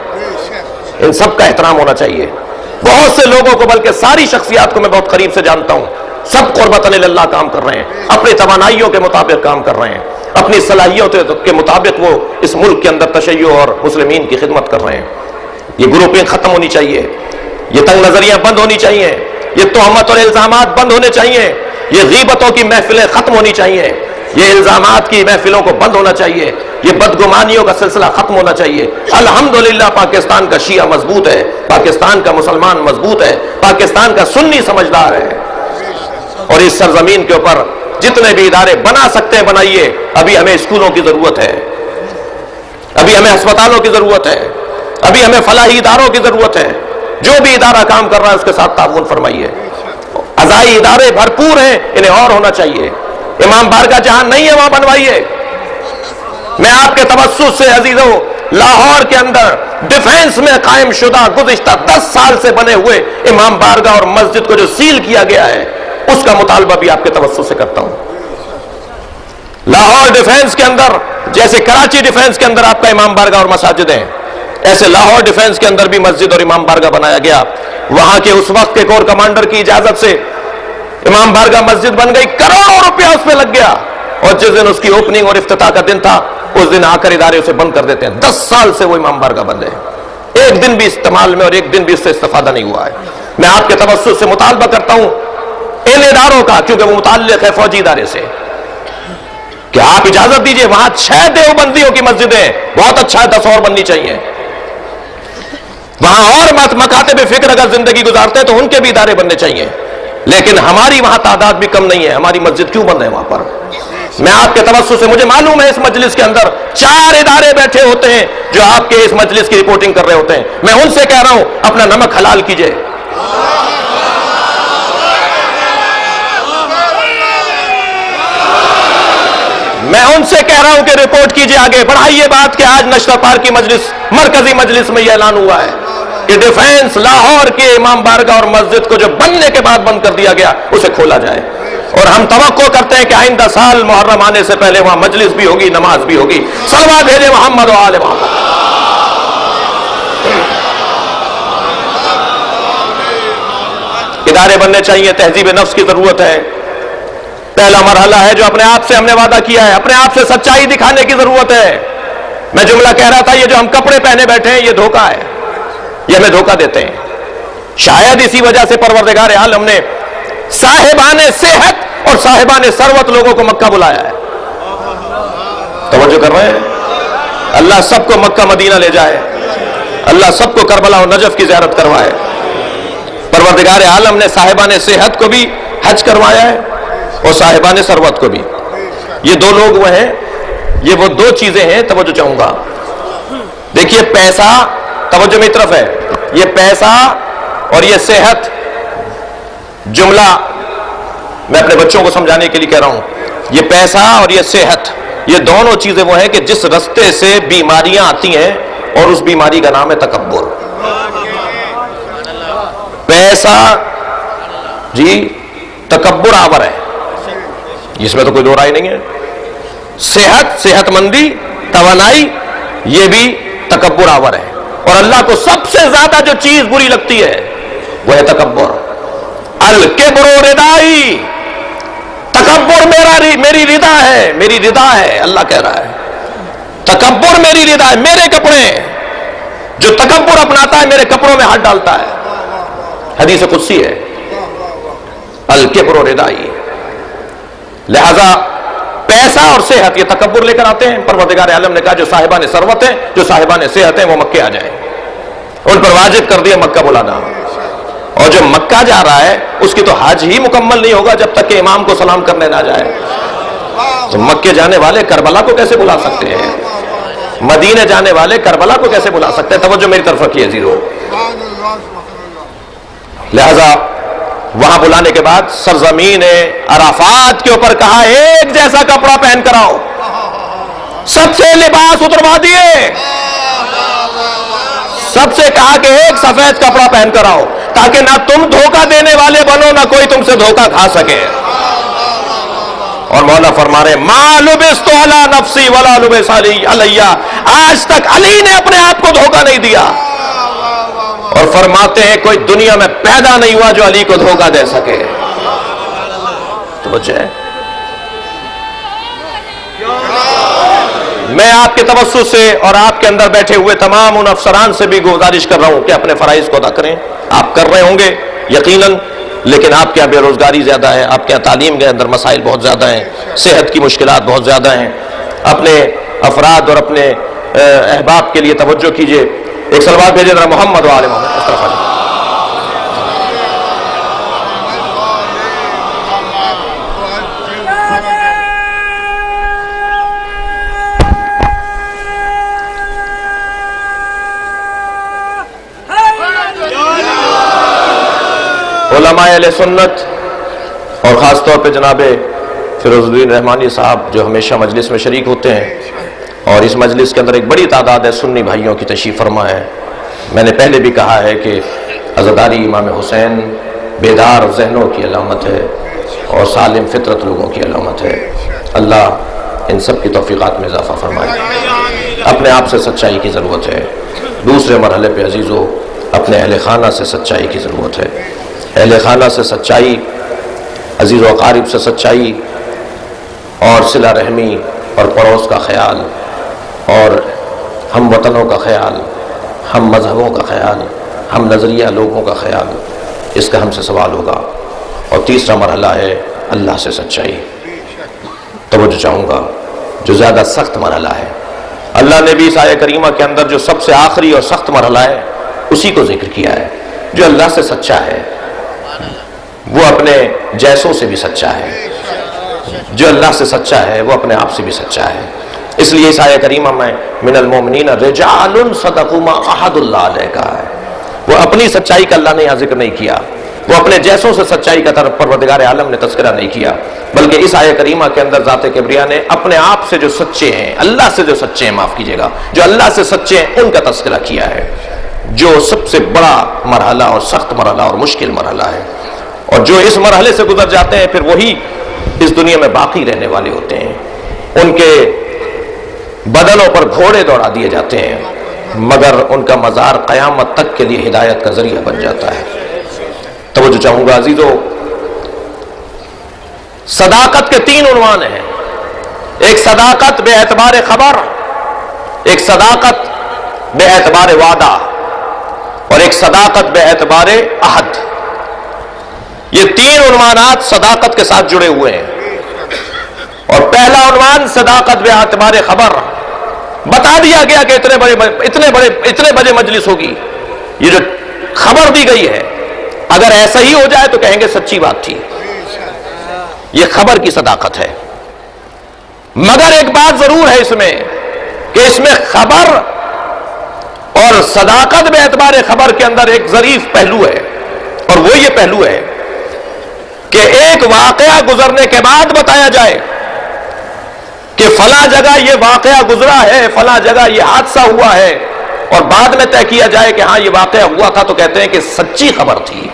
ان سب کا احترام ہونا چاہیے۔ بہت سے لوگوں کو، بلکہ ساری شخصیات کو میں بہت قریب سے جانتا ہوں، سب قربتاً اللہ کام کر رہے ہیں، اپنی توانائیوں کے مطابق کام کر رہے ہیں، اپنی صلاحیتوں کے مطابق وہ اس ملک کے اندر تشیع اور مسلمین کی خدمت کر رہے ہیں۔ یہ گروپیں ختم ہونی چاہیے، یہ تنگ نظریاں بند ہونی چاہیے، یہ تہمت اور الزامات بند ہونے چاہیے، یہ غیبتوں کی محفلیں ختم ہونی چاہیے، یہ الزامات کی محفلوں کو بند ہونا چاہیے، یہ بدگمانیوں کا سلسلہ ختم ہونا چاہیے۔ الحمدللہ پاکستان کا شیعہ مضبوط ہے، پاکستان کا مسلمان مضبوط ہے، پاکستان کا سنی سمجھدار ہے، اور اس سرزمین کے اوپر جتنے بھی ادارے بنا سکتے ہیں بنائیے۔ ابھی ہمیں اسکولوں کی ضرورت ہے، ابھی ہمیں ہسپتالوں کی ضرورت ہے، ابھی ہمیں فلاحی اداروں کی ضرورت ہے۔ جو بھی ادارہ کام کر رہا ہے اس کے ساتھ تعاون فرمائیے۔ عزائی ادارے بھرپور ہیں، انہیں اور ہونا چاہیے۔ امام بارگاہ جہاں نہیں ہے وہاں بنوائیے۔ میں آپ کے توسط سے عزیزوں، لاہور کے اندر ڈیفنس میں قائم شدہ گزشتہ 10 سال سے بنے ہوئے امام بارگاہ اور مسجد کو جو سیل کیا گیا ہے، اس کا مطالبہ بھی آپ کے توسط سے کرتا ہوں۔ لاہور ڈیفنس کے اندر، جیسے کراچی ڈیفنس کے اندر آپ کا امام بارگاہ اور مساجد ہیں، ایسے لاہور ڈیفنس کے اندر بھی مسجد اور امام بارگاہ بنایا گیا۔ وہاں کے اس وقت کے کور کمانڈر کی اجازت سے امام بارگاہ مسجد بن گئی، کروڑوں روپیہ اس پہ لگ گیا، اور جس دن اس کی اوپننگ اور افتتاح کا دن تھا اس دن آ کر ادارے اسے بند کر دیتے ہیں۔ 10 سال سے وہ امام بارگاہ بند ہے، ایک دن بھی استعمال میں اور ایک دن بھی اس سے استفادہ نہیں ہوا ہے۔ میں آپ کے توسط سے مطالبہ کرتا ہوں ان اداروں کا، کیونکہ وہ متعلق ہے فوجی ادارے سے، کہ آپ اجازت دیجئے، وہاں 6 دیوبندیوں کی مسجدیں، بہت اچھا ہے، 10 اور بننی چاہیے۔ وہاں اور مکاتب فکر اگر زندگی گزارتے ہیں تو ان کے بھی ادارے بننے چاہیے، لیکن ہماری وہاں تعداد بھی کم نہیں ہے، ہماری مسجد کیوں بند ہے وہاں پر؟ میں آپ کے توسط سے، مجھے معلوم ہے اس مجلس کے اندر 4 ادارے بیٹھے ہوتے ہیں جو آپ کے اس مجلس کی رپورٹنگ کر رہے ہوتے ہیں، میں ان سے کہہ رہا ہوں اپنا نمک حلال کیجئے۔ میں ان سے کہہ رہا ہوں کہ رپورٹ کیجئے، آگے بڑھائیے بات کہ آج نشتر پارک کی مجلس، مرکزی مجلس میں یہ اعلان ہوا ہے کہ ڈیفنس لاہور کے امام بارگاہ اور مسجد کو جو بننے کے بعد بند کر دیا گیا اسے کھولا جائے، اور ہم توقع کرتے ہیں کہ آئندہ سال محرم آنے سے پہلے وہاں مجلس بھی ہوگی، نماز بھی ہوگی۔ صلوات بھیجے محمد و آل محمد۔ ادارے بننے چاہیے، تہذیب نفس کی ضرورت ہے۔ پہلا مرحلہ ہے جو اپنے آپ سے ہم نے وعدہ کیا ہے، اپنے آپ سے سچائی دکھانے کی ضرورت ہے۔ میں جملہ کہہ رہا تھا، یہ جو ہم کپڑے پہنے بیٹھے ہیں یہ دھوکہ ہے، یہ ہمیں دھوکہ دیتے ہیں۔ شاید اسی وجہ سے پروردگار عالم نے صاحبان صحت اور صاحبان ثروت لوگوں کو مکہ بلایا ہے۔ توجہ کر رہے ہیں؟ اللہ سب کو مکہ مدینہ لے جائے، اللہ سب کو کربلا اور نجف کی زیارت کروائے۔ پروردگار عالم نے صاحبان صحت کو بھی حج کروایا ہے اور صاحبان ثروت کو بھی۔ یہ 2 لوگ وہ ہیں، یہ وہ 2 چیزیں ہیں، توجہ چاہوں گا۔ دیکھیے پیسہ، توجہ میری طرف ہے، یہ پیسہ اور یہ صحت، جملہ میں اپنے بچوں کو سمجھانے کے لیے کہہ رہا ہوں، یہ پیسہ اور یہ صحت، یہ دونوں چیزیں وہ ہیں کہ جس رستے سے بیماریاں آتی ہیں، اور اس بیماری کا نام ہے تکبر۔ پیسہ جی تکبر آور ہے، اس میں تو کوئی دو رائے نہیں ہے۔ صحت، صحت مندی، توانائی، یہ بھی تکبر آور ہے، اور اللہ کو سب سے زیادہ جو چیز بری لگتی ہے وہ ہے تکبر۔ الکبر ردائی، تکبر میری رضا ہے، میری رضا ہے، اللہ کہہ رہا ہے تکبر میری رضا ہے، میرے کپڑے ہیں۔ جو تکبر اپناتا ہے میرے کپڑوں میں ہاتھ ڈالتا ہے، حدیث قدسی ہے، الکبر ردائی۔ لہذا پیسہ اور صحت یہ تکبر لے کر آتے ہیں۔ پروردگار عالم نے کہا جو صاحبان ثروت ہیں، جو صاحبان صحت ہیں، وہ مکے آ جائیں۔ ان پر واجب کر دیا مکہ بلانا، اور جو مکہ جا رہا ہے اس کی تو حج ہی مکمل نہیں ہوگا جب تک کہ امام کو سلام کرنے نہ جائے۔ تو مکے جانے والے کربلا کو کیسے بلا سکتے ہیں؟ مدینے جانے والے کربلا کو کیسے بلا سکتے ہیں؟ توجہ میری طرف رکھیے عزیزو۔ لہذا وہاں بلانے کے بعد سرزمین عرفات کے اوپر کہا ایک جیسا کپڑا پہن کر آؤ، سب سے لباس اتروا دیے، سب سے کہا کہ ایک سفید کپڑا پہن کر آؤ تاکہ نہ تم دھوکہ دینے والے بنو نہ کوئی تم سے دھوکہ کھا سکے۔ اور مولا فرما رہے ما لبست علی نفسی ولا لبس علی، آج تک علی نے اپنے آپ کو دھوکہ نہیں دیا، اور فرماتے ہیں کوئی دنیا میں پیدا نہیں ہوا جو علی کو دھوکہ دے سکے۔ تو بچے میں آپ کے توسط سے اور آپ کے اندر بیٹھے ہوئے تمام ان افسران سے بھی گزارش کر رہا ہوں کہ اپنے فرائض کو ادا کریں۔ آپ کر رہے ہوں گے یقیناً، لیکن آپ کے یہاں بے روزگاری زیادہ ہے، آپ کے یہاں تعلیم کے اندر مسائل بہت زیادہ ہیں، صحت کی مشکلات بہت زیادہ ہیں۔ اپنے افراد اور اپنے احباب کے لیے توجہ کیجئے۔ ایک صلوات بھیجے ذرا محمد و آل محمد۔ اس طرف آئیے۔ علماء اہل سنت اور خاص طور پہ جناب فیروز الدین رحمانی صاحب جو ہمیشہ مجلس میں شریک ہوتے ہیں، اور اس مجلس کے اندر ایک بڑی تعداد ہے سنی بھائیوں کی تشریف فرما ہے۔ میں نے پہلے بھی کہا ہے کہ عزاداری امام حسین بیدار ذہنوں کی علامت ہے اور سالم فطرت لوگوں کی علامت ہے۔ اللہ ان سب کی توفیقات میں اضافہ فرمائے۔ اپنے آپ سے سچائی کی ضرورت ہے۔ دوسرے مرحلے پہ عزیزو اپنے اہل خانہ سے سچائی کی ضرورت ہے۔ اہل خانہ سے سچائی، عزیز و اقارب سے سچائی، اور صلہ رحمی اور پڑوس کا خیال، اور ہم وطنوں کا خیال، ہم مذہبوں کا خیال، ہم نظریہ لوگوں کا خیال، اس کا ہم سے سوال ہوگا۔ اور تیسرا مرحلہ ہے اللہ سے سچائی۔ توجہ چاہوں گا جو زیادہ سخت مرحلہ ہے، اللہ نے بھی اس آیہ کریمہ کے اندر جو سب سے آخری اور سخت مرحلہ ہے اسی کو ذکر کیا ہے۔ جو اللہ سے سچا ہے وہ اپنے جیسوں سے بھی سچا ہے، جو اللہ سے سچا ہے وہ اپنے آپ سے بھی سچا ہے۔ اس لیے اس آیہ کریمہ میں من المؤمنین رجال صدقوا ما عاهدوا اللہ علیہ کہا ہے۔ وہ اپنی سچائی کا اللہ نے یہاں ذکر نہیں کیا، وہ اپنے جیسوں سے سچائی کا طرف پروردگار عالم نے تذکرہ نہیں کیا، بلکہ اس آیہ کریمہ کے اندر ذات کبریہ نے اپنے آپ سے جو سچے ہیں، اللہ سے جو سچے ہیں، معاف کیجیے گا، جو اللہ سے سچے ہیں ان کا تذکرہ کیا ہے، جو سب سے بڑا مرحلہ اور سخت مرحلہ اور مشکل مرحلہ ہے۔ اور جو اس مرحلے سے گزر جاتے ہیں پھر وہی اس دنیا میں باقی رہنے والے ہوتے ہیں۔ ان کے بدنوں پر گھوڑے دوڑا دیے جاتے ہیں مگر ان کا مزار قیامت تک کے لیے ہدایت کا ذریعہ بن جاتا ہے۔ توجہ چاہوں گا عزیزو، صداقت کے 3 عنوان ہیں۔ ایک صداقت بے اعتبار خبر، ایک صداقت بے اعتبار وعدہ، اور ایک صداقت بے اعتبار عہد۔ یہ 3 عنوانات صداقت کے ساتھ جڑے ہوئے ہیں۔ اور پہلا عنوان صداقت بے اعتبار خبر، بتا دیا گیا کہ اتنے بجے مجلس ہوگی، یہ جو خبر دی گئی ہے اگر ایسا ہی ہو جائے تو کہیں گے سچی بات تھی، یہ خبر کی صداقت ہے۔ مگر ایک بات ضرور ہے اس میں کہ اس میں خبر اور صداقت بے اعتبار خبر کے اندر ایک ظریف پہلو ہے، اور وہ یہ پہلو ہے کہ ایک واقعہ گزرنے کے بعد بتایا جائے کہ فلاں جگہ یہ واقعہ گزرا ہے، فلاں جگہ یہ حادثہ ہوا ہے، اور بعد میں طے کیا جائے کہ ہاں یہ واقعہ ہوا تھا، تو کہتے ہیں کہ سچی خبر تھی۔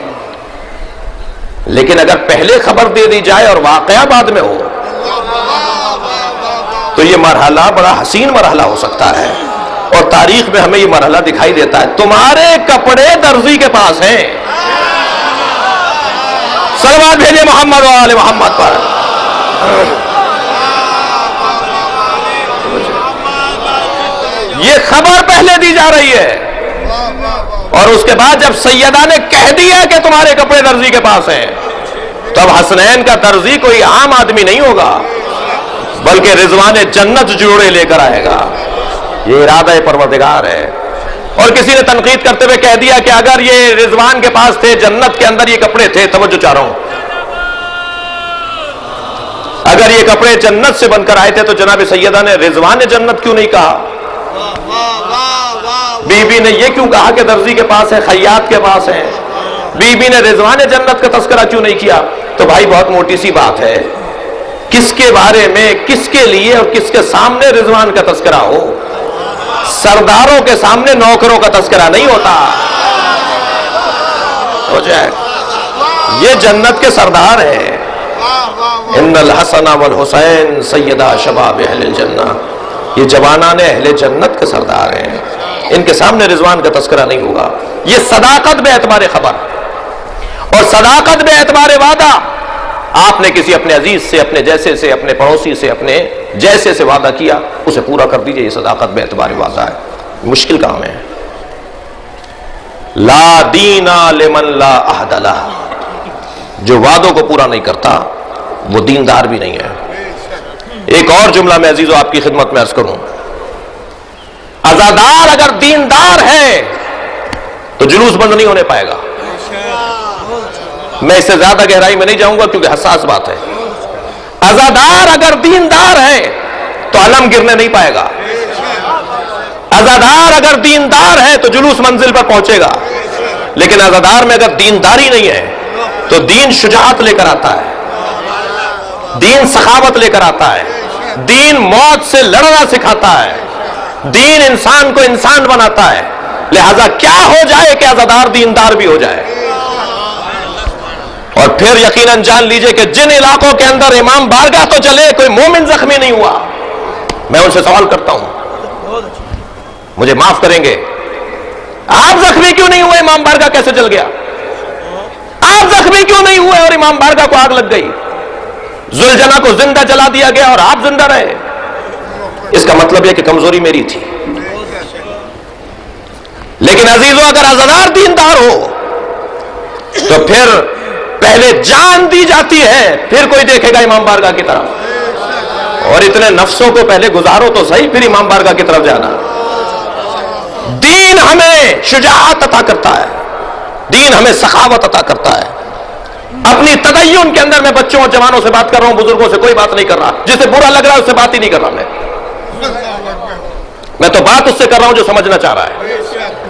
لیکن اگر پہلے خبر دے دی جائے اور واقعہ بعد میں ہو تو یہ مرحلہ بڑا حسین مرحلہ ہو سکتا ہے، اور تاریخ میں ہمیں یہ مرحلہ دکھائی دیتا ہے۔ تمہارے کپڑے درزی کے پاس ہیں، صلوات بھیجے محمد و آل محمد پر۔ یہ خبر پہلے دی جا رہی ہے، اور اس کے بعد جب سیدہ نے کہہ دیا کہ تمہارے کپڑے درزی کے پاس ہیں، تب حسنین کا درزی کوئی عام آدمی نہیں ہوگا، بلکہ رضوان جنت جوڑے لے کر آئے گا۔ یہ ارادہ پروردگار ہے۔ اور کسی نے تنقید کرتے ہوئے کہہ دیا کہ اگر یہ رضوان کے پاس تھے، جنت کے اندر یہ کپڑے تھے، توجہ چاہ رہا ہوں، اگر یہ کپڑے جنت سے بن کر آئے تھے تو جناب سیدہ نے رضوان جنت کیوں نہیں کہا؟ بی بی نے یہ کیوں کہا کہ درزی کے پاس ہے، خیاط کے پاس ہے؟ بی بی نے رضوان جنت کا تذکرہ کیوں نہیں کیا؟ تو بھائی بہت موٹی سی بات ہے، کس کے بارے میں، کس کے لیے اور کس کے سامنے رضوان کا تذکرہ ہو؟ سرداروں کے سامنے نوکروں کا تذکرہ نہیں ہوتا۔ ہو جائے، یہ جنت کے سردار ہیں۔ ان الحسن والحسین سیدہ شباب اہل الجنہ، یہ جوانان اہل جنت کے سردار ہیں، ان کے سامنے رضوان کا تذکرہ نہیں ہوگا۔ یہ صداقت بے اعتبار خبر اور صداقت بے اعتبار وعدہ۔ آپ نے کسی اپنے عزیز سے، اپنے جیسے سے، اپنے پڑوسی سے، اپنے جیسے سے وعدہ کیا، اسے پورا کر دیجئے، یہ صداقت بے اعتبار وعدہ ہے۔ مشکل کام ہے۔ لا دین لمن لا عہد لہ، جو وعدوں کو پورا نہیں کرتا وہ دیندار بھی نہیں ہے۔ ایک اور جملہ میں عزیزو آپ کی خدمت میں عرض کروں، عزادار اگر دیندار ہے تو جلوس بند نہیں ہونے پائے گا۔ میں اس سے زیادہ گہرائی میں نہیں جاؤں گا کیونکہ حساس بات ہے۔ عزادار اگر دیندار ہے تو علم گرنے نہیں پائے گا۔ عزادار اگر دیندار ہے تو جلوس منزل پر پہنچے گا، لیکن عزادار میں اگر دینداری نہیں ہے تو دین شجاعت لے کر آتا ہے، دین سخاوت لے کر آتا ہے، دین موت سے لڑنا سکھاتا ہے، دین انسان کو انسان بناتا ہے۔ لہذا کیا ہو جائے کہ عزادار دیندار بھی ہو جائے۔ اور پھر یقیناً جان لیجئے کہ جن علاقوں کے اندر امام بارگاہ تو چلے، کوئی مومن زخمی نہیں ہوا، میں ان سے سوال کرتا ہوں، مجھے معاف کریں گے، آپ زخمی کیوں نہیں ہوئے؟ امام بارگاہ کیسے جل گیا؟ آپ زخمی کیوں نہیں ہوئے اور امام بارگاہ کو آگ لگ گئی؟ ذوالجناح کو زندہ جلا دیا گیا اور آپ زندہ رہے۔ اس کا مطلب یہ کہ کمزوری میری تھی۔ لیکن عزیزو اگر عزادار دیندار ہو تو پھر پہلے جان دی جاتی ہے، پھر کوئی دیکھے گا امام بارگاہ کی طرف۔ اور اتنے نفسوں کو پہلے گزارو تو صحیح، پھر امام بارگاہ کی طرف جانا۔ دین ہمیں شجاعت عطا کرتا ہے، دین ہمیں سخاوت عطا کرتا ہے۔ اپنی تدین کے اندر میں بچوں اور جوانوں سے بات کر رہا ہوں، بزرگوں سے کوئی بات نہیں کر رہا، جسے برا لگ رہا ہے اس سے بات ہی نہیں کر رہا میں تو بات اس سے کر رہا ہوں جو سمجھنا چاہ رہا ہے۔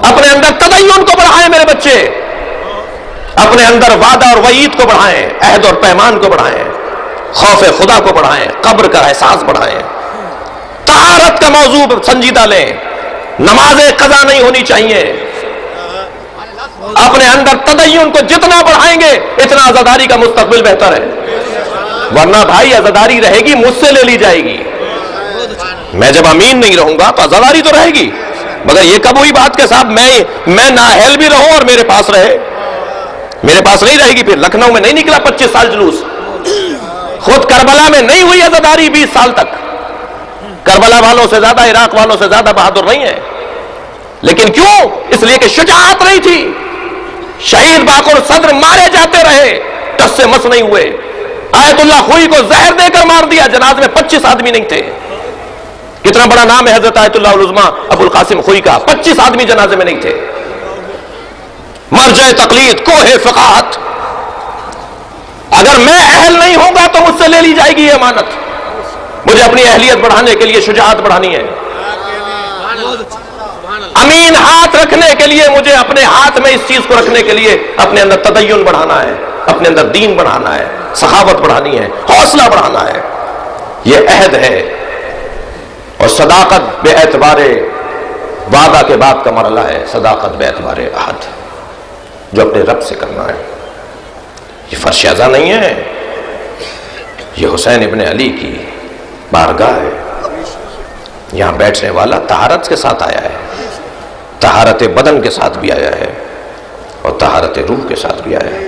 اپنے اندر تدین کو بڑھائیں میرے بچے، اپنے اندر وعدہ اور وعید کو بڑھائیں، عہد اور پیمان کو بڑھائیں، خوف خدا کو بڑھائیں، قبر کا احساس بڑھائیں، طہارت کا موضوع سنجیدہ لیں، نماز قضا نہیں ہونی چاہیے۔ اپنے اندر تدین کو جتنا بڑھائیں گے اتنا عزاداری کا مستقبل بہتر ہے، ورنہ بھائی عزاداری رہے گی مجھ سے لے لی جائے گی۔ میں جب امین نہیں رہوں گا تو عزاداری تو رہے گی، مگر یہ کب ہوئی بات کے ساتھ میں نااہل بھی رہوں اور میرے پاس رہے؟ میرے پاس نہیں رہے گی۔ پھر لکھنؤ میں نہیں نکلا 25 سال جلوس، خود کربلا میں نہیں ہوئی عزاداری 20 سال تک۔ کربلا والوں سے زیادہ، عراق والوں سے زیادہ بہادر نہیں ہے، لیکن کیوں؟ اس لیے کہ شجاعت نہیں تھی۔ شہید باقر صدر مارے جاتے رہے، ٹس سے مس نہیں ہوئے۔ آیت اللہ خوئی کو زہر دے کر مار دیا، جنازے میں 25 آدمی نہیں تھے۔ کتنا بڑا نام ہے حضرت آیت اللہ العظمیٰ ابو القاسم خوئی کا، 25 آدمی جنازے میں نہیں تھے۔ مرجع تقلید، کوہ فقاہت۔ اگر میں اہل نہیں ہوں گا تو مجھ سے لے لی جائے گی یہ امانت۔ مجھے اپنی اہلیت بڑھانے کے لیے شجاعت بڑھانی ہے، امین ہاتھ رکھنے کے لیے مجھے اپنے ہاتھ میں اس چیز کو رکھنے کے لیے اپنے اندر تدین بڑھانا ہے، اپنے اندر دین بڑھانا ہے، سخاوت بڑھانی ہے، حوصلہ بڑھانا ہے۔ یہ عہد ہے، اور صداقت بے اعتبار وعدہ کے بعد کا مرحلہ ہے صداقت بے اعتبار عہد، جو اپنے رب سے کرنا ہے۔ یہ فرش اعزاں نہیں ہے، یہ حسین ابن علی کی بارگاہ ہے۔ یہاں بیٹھنے والا طہارت کے ساتھ آیا ہے، طہارت بدن کے ساتھ بھی آیا ہے اور طہارت روح کے ساتھ بھی آیا ہے۔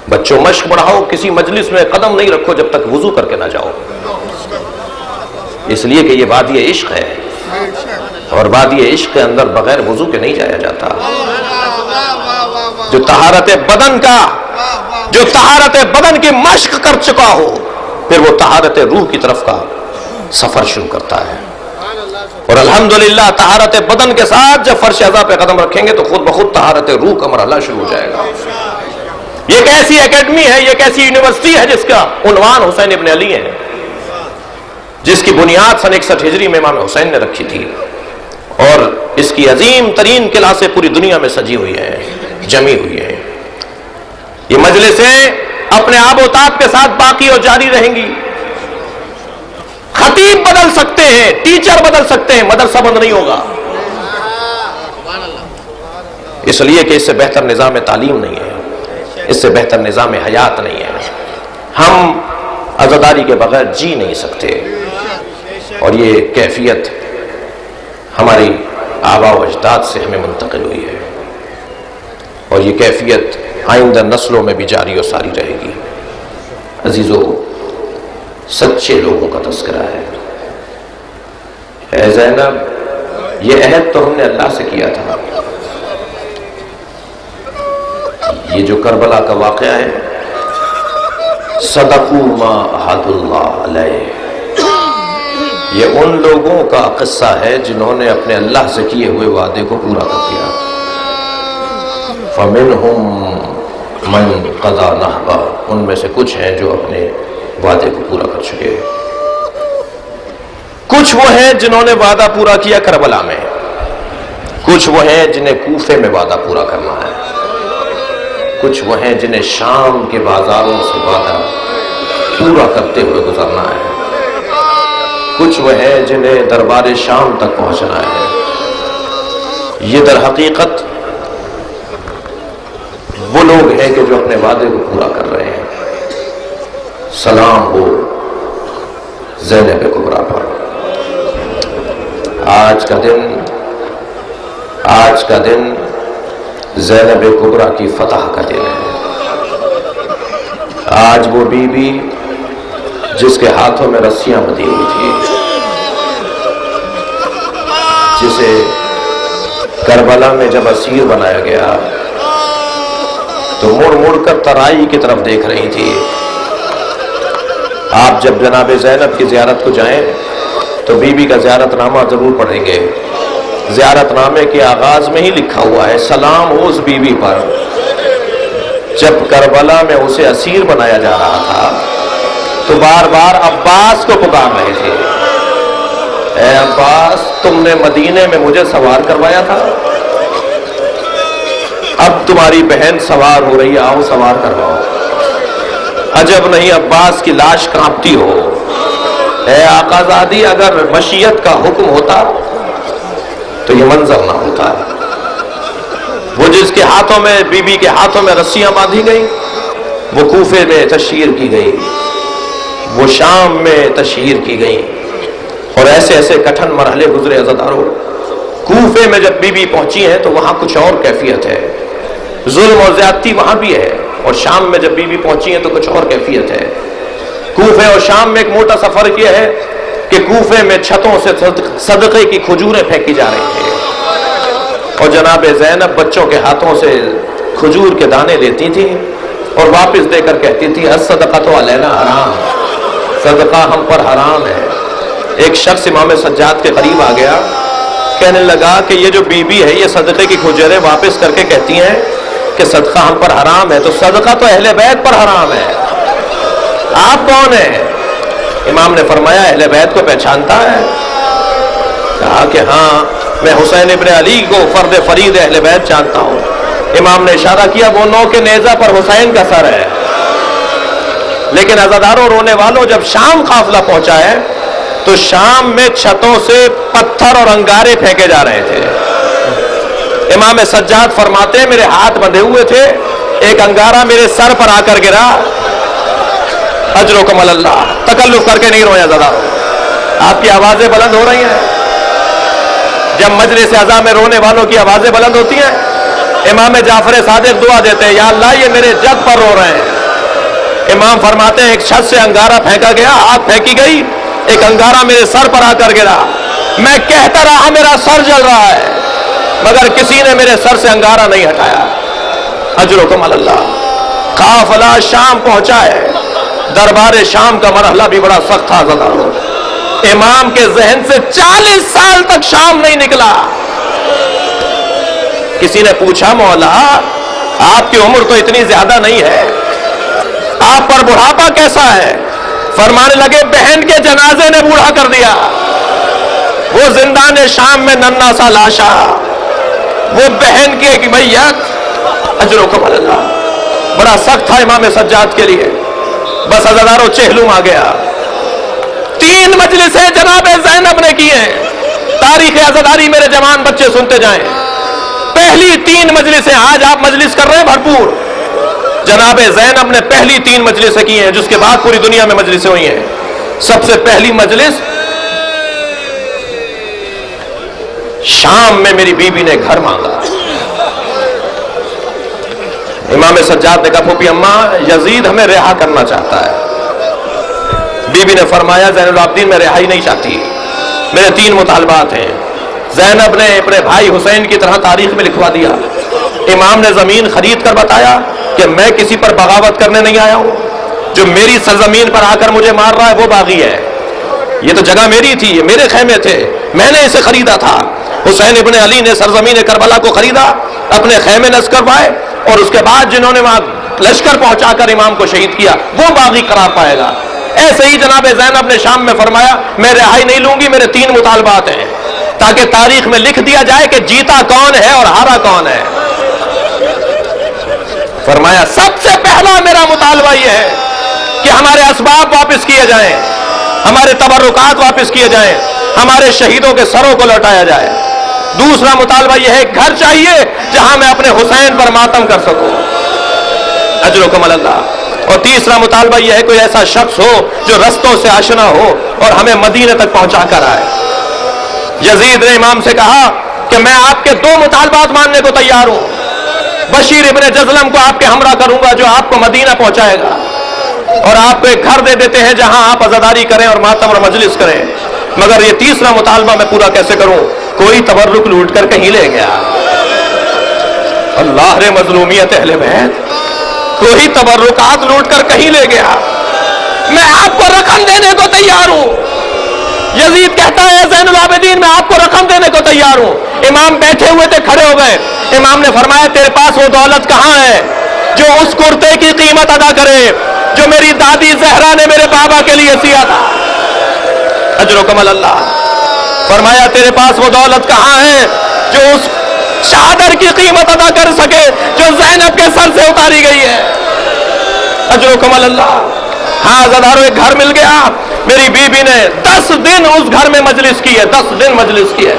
بچوں مشق بڑھاؤ، کسی مجلس میں قدم نہیں رکھو جب تک وضو کر کے نہ جاؤ، اس لیے کہ یہ وادی عشق ہے، اور وادی عشق کے اندر بغیر وضو کے نہیں جایا جاتا۔ جو طہارت بدن کی مشق کر چکا ہو، پھر وہ طہارت روح کی طرف کا سفر شروع کرتا ہے، اور الحمدللہ طہارت بدن کے ساتھ جب فرش اعضاء پہ قدم رکھیں گے تو خود بخود طہارت روح کا مرحلہ شروع ہو جائے گا۔ یہ ایک ایسی اکیڈمی ہے، یہ ایک ایسی یونیورسٹی ہے جس کا عنوان حسین ابن علی ہے، جس کی بنیاد سن 61 ہجری میں امام حسین نے رکھی تھی، اور اس کی عظیم ترین کلاسیں پوری دنیا میں سجی ہوئی ہیں، جمی ہوئی ہیں۔ یہ مجلسیں اپنے آب و تاب کے ساتھ باقی اور جاری رہیں گی۔ خطیب بدل سکتے ہیں، ٹیچر بدل سکتے ہیں، مدرسہ بند نہیں ہوگا، اس لیے کہ اس سے بہتر نظام تعلیم نہیں ہے، اس سے بہتر نظام حیات نہیں ہے۔ ہم عزاداری کے بغیر جی نہیں سکتے، اور یہ کیفیت ہماری آباء و اجداد سے ہمیں منتقل ہوئی ہے، اور یہ کیفیت آئندہ نسلوں میں بھی جاری و ساری رہے گی۔ عزیزو، سچے لوگوں کا تذکرہ ہے۔ اے زینب، یہ عہد تو ہم نے اللہ سے کیا تھا۔ یہ جو کربلا کا واقعہ ہے، صدقوا ما عہد اللہ علیہ، یہ ان لوگوں کا قصہ ہے جنہوں نے اپنے اللہ سے کیے ہوئے وعدے کو پورا کر دیا۔ فَمِنْهُمْ مَنْ قَضَى نَحْبَهُ، ان میں سے کچھ ہیں جو اپنے وعدے کو پورا کر چکے، کچھ وہ ہیں جنہوں نے وعدہ پورا کیا کربلا میں، کچھ وہ ہیں جنہیں کوفے میں وعدہ پورا کرنا ہے، کچھ وہ ہیں جنہیں شام کے بازاروں سے وعدہ پورا کرتے ہوئے گزرنا ہے، کچھ وہ ہیں جنہیں دربار شام تک پہنچنا ہے۔ یہ در حقیقت وہ لوگ ہیں کہ جو اپنے وعدے کو پورا کر رہے ہیں۔ سلام ہو زینب کبریٰ پر۔ آج کا دن زینب کبریٰ کی فتح کا دن ہے۔ آج وہ بی بی جس کے ہاتھوں میں رسیاں بندھی ہوئی تھی، جسے کربلا میں جب اسیر بنایا گیا تو مڑ مڑ کر ترائی کی طرف دیکھ رہی تھی۔ آپ جب جناب زینب کی زیارت کو جائیں تو بی بی کا زیارت نامہ ضرور پڑھیں گے۔ زیارت نامے کے آغاز میں ہی لکھا ہوا ہے، سلام ہو اس بی بی پر جب کربلا میں اسے اسیر بنایا جا رہا تھا تو بار بار عباس کو پکار رہے تھے، اے عباس، تم نے مدینے میں مجھے سوار کروایا تھا، اب تمہاری بہن سوار ہو رہی ہے، آؤ سوار کرواؤ۔ عجب نہیں عباس کی لاش کانپتی ہو۔ اے آقا زادی، اگر مشیت کا حکم ہوتا تو یہ منظر نہ ہوتا۔ وہ جس کے ہاتھوں میں، بی بی کے ہاتھوں میں رسیاں باندھی گئیں، وہ کوفے میں تشہیر کی گئی، وہ شام میں تشہیر کی گئی، اور ایسے ایسے کٹھن مرحلے گزرے عزاداروں۔ کوفے میں جب بی بی پہنچی ہیں تو وہاں کچھ اور کیفیت ہے، ظلم اور زیادتی وہاں بھی ہے، اور شام میں جب بی بی پہنچی ہیں تو کچھ اور کیفیت ہے۔ کوفے اور شام میں ایک موٹا سفر کیا ہے کہ کوفے میں چھتوں سے صدقے کی کھجوریں پھینکی جا رہی تھیں، اور جناب زینب بچوں کے ہاتھوں سے کھجور کے دانے لیتی تھی اور واپس دے کر کہتی تھی الصدقۃ علینا حرام، صدقہ ہم پر حرام ہے۔ ایک شخص امام سجاد کے قریب آ گیا، کہنے لگا کہ یہ جو بی بی ہے یہ صدقے کی کھجوریں واپس کر کے کہتی ہیں کہ صدقہ ہم پر حرام ہے، تو صدقہ تو اہل بیت پر حرام ہے، آپ کون ہیں؟ امام نے فرمایا اہل بیت کو پہچانتا ہے؟ کہا کہ ہاں، میں حسین ابن علی کو فرد فرید اہل بیت جانتا ہوں۔ امام نے اشارہ کیا وہ نو کے نیزہ پر حسین کا سر ہے۔ لیکن عزاداروں، رونے والوں، جب شام قافلہ پہنچا ہے تو شام میں چھتوں سے پتھر اور انگارے پھینکے جا رہے تھے۔ امام سجاد فرماتے میرے ہاتھ بندھے ہوئے تھے، ایک انگارہ میرے سر پر آ کر گرا، اجرکم اللہ، تکلف کر کے نہیں رویا عزاداروں، آپ کی آوازیں بلند ہو رہی ہیں۔ جب مجلس عزا میں رونے والوں کی آوازیں بلند ہوتی ہیں، امام جعفر صادق دعا دیتے ہیں یا اللہ یہ میرے جد پر رو رہے ہیں، امام فرماتے ہیں ایک چھت سے انگارہ پھینکا گیا، آگ پھینکی گئی، ایک انگارہ میرے سر پر آ کر گرا، میں کہتا رہا میرا سر جل رہا ہے، مگر کسی نے میرے سر سے انگارہ نہیں ہٹایا۔ اجرکم اللہ۔ قافلہ شام پہنچا ہے، دربار شام کا مرحلہ بھی بڑا سخت تھا عزیزانو۔ امام کے ذہن سے 40 سال تک شام نہیں نکلا۔ کسی نے پوچھا مولا آپ کی عمر تو اتنی زیادہ نہیں ہے، آپ پر بڑھاپا کیسا ہے؟ فرمانے لگے بہن کے جنازے نے بوڑھا کر دیا، وہ زندان شام میں ننھا سا لاشا، وہ بہن کی ایک میت۔ اجرکم اللہ۔ بڑا سخت تھا امام سجاد کے لیے۔ بس عزادارو چہلم آ گیا۔ 3 مجلسیں جناب زینب نے کی ہیں، تاریخ عزاداری میرے جوان بچے سنتے جائیں۔ پہلی 3 مجلسیں، آج آپ مجلس کر رہے ہیں بھرپور، جناب زینب نے پہلی 3 مجلسیں کی ہیں، جس کے بعد پوری دنیا میں مجلسیں ہوئی ہیں۔ سب سے پہلی مجلس شام میں میری بیوی نے گھر مانگا۔ امام سجاد نے کہا پھوپھی اماں یزید ہمیں رہا کرنا چاہتا ہے۔ بیوی نے فرمایا زین العابدین میں رہائی نہیں چاہتی، میرے 3 مطالبات ہیں۔ زینب نے اپنے بھائی حسین کی طرح تاریخ میں لکھوا دیا۔ امام نے زمین خرید کر بتایا کہ میں کسی پر بغاوت کرنے نہیں آیا ہوں، جو میری سرزمین پر آ کر مجھے مار رہا ہے وہ باغی ہے، یہ تو جگہ میری تھی، یہ میرے خیمے تھے، میں نے اسے خریدا تھا۔ حسین ابن علی نے سرزمین کربلا کو خریدا، اپنے خیمے نصب کروائے، اور اس کے بعد جنہوں نے وہاں لشکر پہنچا کر امام کو شہید کیا وہ باغی قرار پائے گا۔ ایسے ہی جناب زینب نے شام میں فرمایا میں رہائی نہیں لوں گی، میرے 3 مطالبات ہیں، تاکہ تاریخ میں لکھ دیا جائے کہ جیتا کون ہے اور ہارا کون ہے۔ فرمایا سب سے پہلا میرا مطالبہ یہ ہے کہ ہمارے اسباب واپس کیے جائیں، ہمارے تبرکات واپس کیے جائیں، ہمارے شہیدوں کے سروں کو لوٹایا جائے۔ دوسرا مطالبہ یہ ہے گھر چاہیے جہاں میں اپنے حسین پر ماتم کر سکوں، اجرکم اللہ۔ اور تیسرا مطالبہ یہ ہے کوئی ایسا شخص ہو جو رستوں سے آشنا ہو اور ہمیں مدینے تک پہنچا کر آئے۔ یزید نے امام سے کہا کہ میں آپ کے 2 مطالبات ماننے کو تیار ہوں، بشیر ابن جزلم کو آپ کے ہمراہ کروں گا جو آپ کو مدینہ پہنچائے گا، اور آپ کو ایک گھر دے دیتے ہیں جہاں آپ عزاداری کریں اور ماتم اور مجلس کریں، مگر یہ تیسرا مطالبہ میں پورا کیسے کروں؟ کوئی تبرک لوٹ کر کہیں لے گیا۔ اللہ رے مظلومیت اہل بیت، کوئی تبرکات لوٹ کر کہیں لے گیا، میں آپ کو رقم دینے کو تیار ہوں۔ یزید کہتا ہے زین العابدین میں آپ کو رقم دینے کو تیار ہوں۔ امام بیٹھے ہوئے تھے، کھڑے ہو گئے۔ امام نے فرمایا تیرے پاس وہ دولت کہاں ہے جو اس کرتے کی قیمت ادا کرے جو میری دادی زہرا نے میرے بابا کے لیے سیا تھا؟ اجرکم اللہ۔ فرمایا تیرے پاس وہ دولت کہاں ہے جو اس چادر کی قیمت ادا کر سکے جو زینب کے سر سے اتاری گئی ہے؟ اجرکم اللہ۔ ہاں زدارو ایک گھر مل گیا، میری بیوی نے 10 دن اس گھر میں مجلس کی ہے، 10 دن مجلس کی ہے۔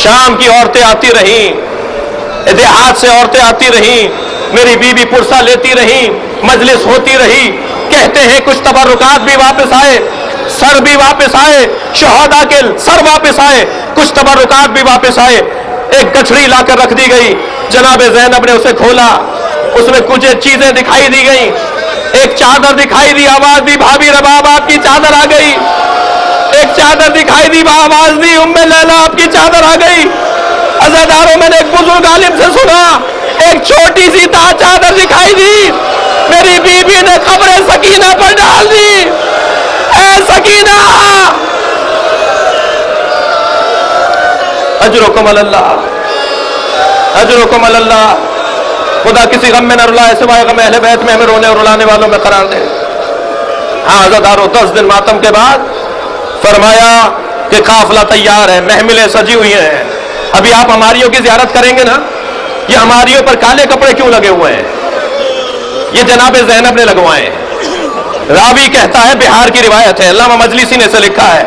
شام کی عورتیں آتی رہیں، دیہات سے عورتیں آتی رہیں، میری بیوی پرسہ لیتی رہیں، مجلس ہوتی رہی۔ کہتے ہیں کچھ تبرکات بھی واپس آئے، سر بھی واپس آئے، شہداء کے سر واپس آئے، کچھ تبرکات بھی واپس آئے۔ ایک گٹھڑی لا کر رکھ دی گئی، جناب زینب نے اسے کھولا، اس میں کچھ چیزیں دکھائی دی گئیں، ایک چادر دکھائی دی، آواز دی بھابھی رباب آپ کی چادر آ گئی۔ ایک چادر دکھائی دی، آواز دی ام لیلا آپ کی چادر آ گئی۔ عزاداروں میں نے ایک بزرگ عالم سے سنا، ایک چھوٹی سی چادر دکھائی دی، میری بیوی نے قبر سکینہ پر ڈال دی۔ اے سکینہ، اجرکم اللہ، اجرکم اللہ۔ خدا کسی غم میں نہ رلائے سوائے غم اہل بیت میں، ہمیں رونے اور رلانے والوں میں قرار دے۔ ہاں عزاداروں 10 دن ماتم کے بعد فرمایا کہ قافلہ تیار ہے، محملیں سجی ہوئی ہیں۔ ابھی آپ ہماریوں کی زیارت کریں گے نا، یہ ہماریوں پر کالے کپڑے کیوں لگے ہوئے ہیں؟ یہ جناب زینب نے لگوائے ہیں۔ راوی کہتا ہے، بہار کی روایت ہے، علامہ مجلسی نے اسے لکھا ہے،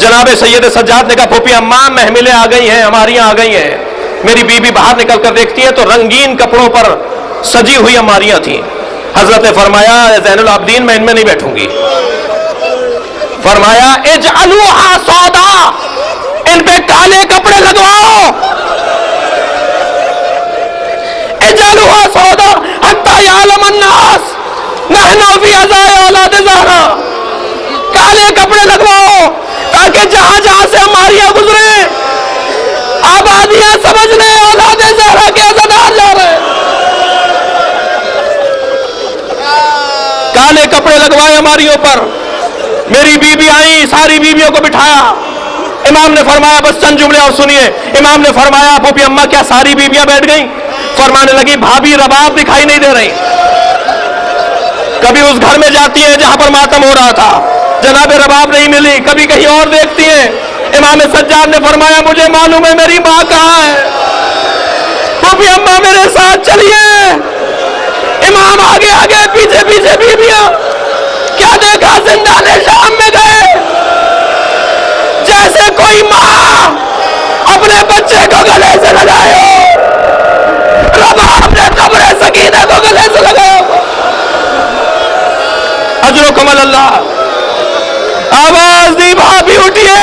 جناب سید سجاد نے کہا پھوپھی اماں محملیں آ گئی ہیں، ہماریاں آ گئی ہیں۔ میری بیوی باہر نکل کر دیکھتی ہے تو رنگین کپڑوں پر سجی ہوئی ہماریاں تھیں۔ حضرت نے فرمایا زین العابدین میں ان میں نہیں بیٹھوں گی۔ فرمایا اجعلوہا سودا، ان پہ کالے کپڑے لگواؤ، اجعلوہا سودا حتی یعلم الناس ازائے اولاد زہرا، کالے کپڑے لگواؤ تاکہ جہاں جہاں سے ہماریاں گزرے آبادیاں سمجھنے اولاد زہرا کے عزادار جا رہے ہیں۔ کالے کپڑے لگوائے ہماریوں پر۔ میری بیوی آئی، ساری بیویوں کو بٹھایا، امام نے فرمایا بس چند جملے اور سنیے۔ امام نے فرمایا پھوپھی اماں کیا ساری بیویاں بیٹھ گئیں؟ فرمانے لگی بھابھی رباب دکھائی نہیں دے رہی، کبھی اس گھر میں جاتی ہیں جہاں پر ماتم ہو رہا تھا، جناب رباب نہیں ملی، کبھی کہیں اور دیکھتی ہیں۔ امام سجاد نے فرمایا مجھے معلوم ہے میری ماں کہاں ہے، پھوپھی اماں میرے ساتھ چلیے۔ امام آگے آگے پیچھے پیچھے بیویاں، کیا دیکھا زندان شام میں گئے جیسے کوئی ماں اپنے بچے کو گلے سے لگائے ہو، رباب نے قبر سکینہ کو گلے سے لگایا ہو۔ اجر و کمل اللہ۔ آواز دی بھابھی اٹھیے،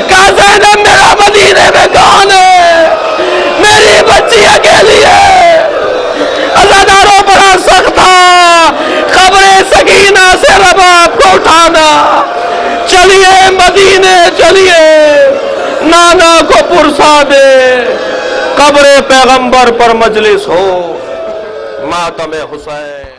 کہا زینب میرا مدینے میں کون ہے، میری بچی اکیلی ہے۔ عزاداروں بڑا سخت تھا قبر سکینہ سے رباب کو اٹھانا۔ چلیے مدینے چلیے، نانا کو پرسا دے، قبر پیغمبر پر مجلس ہو، ماتم حسین۔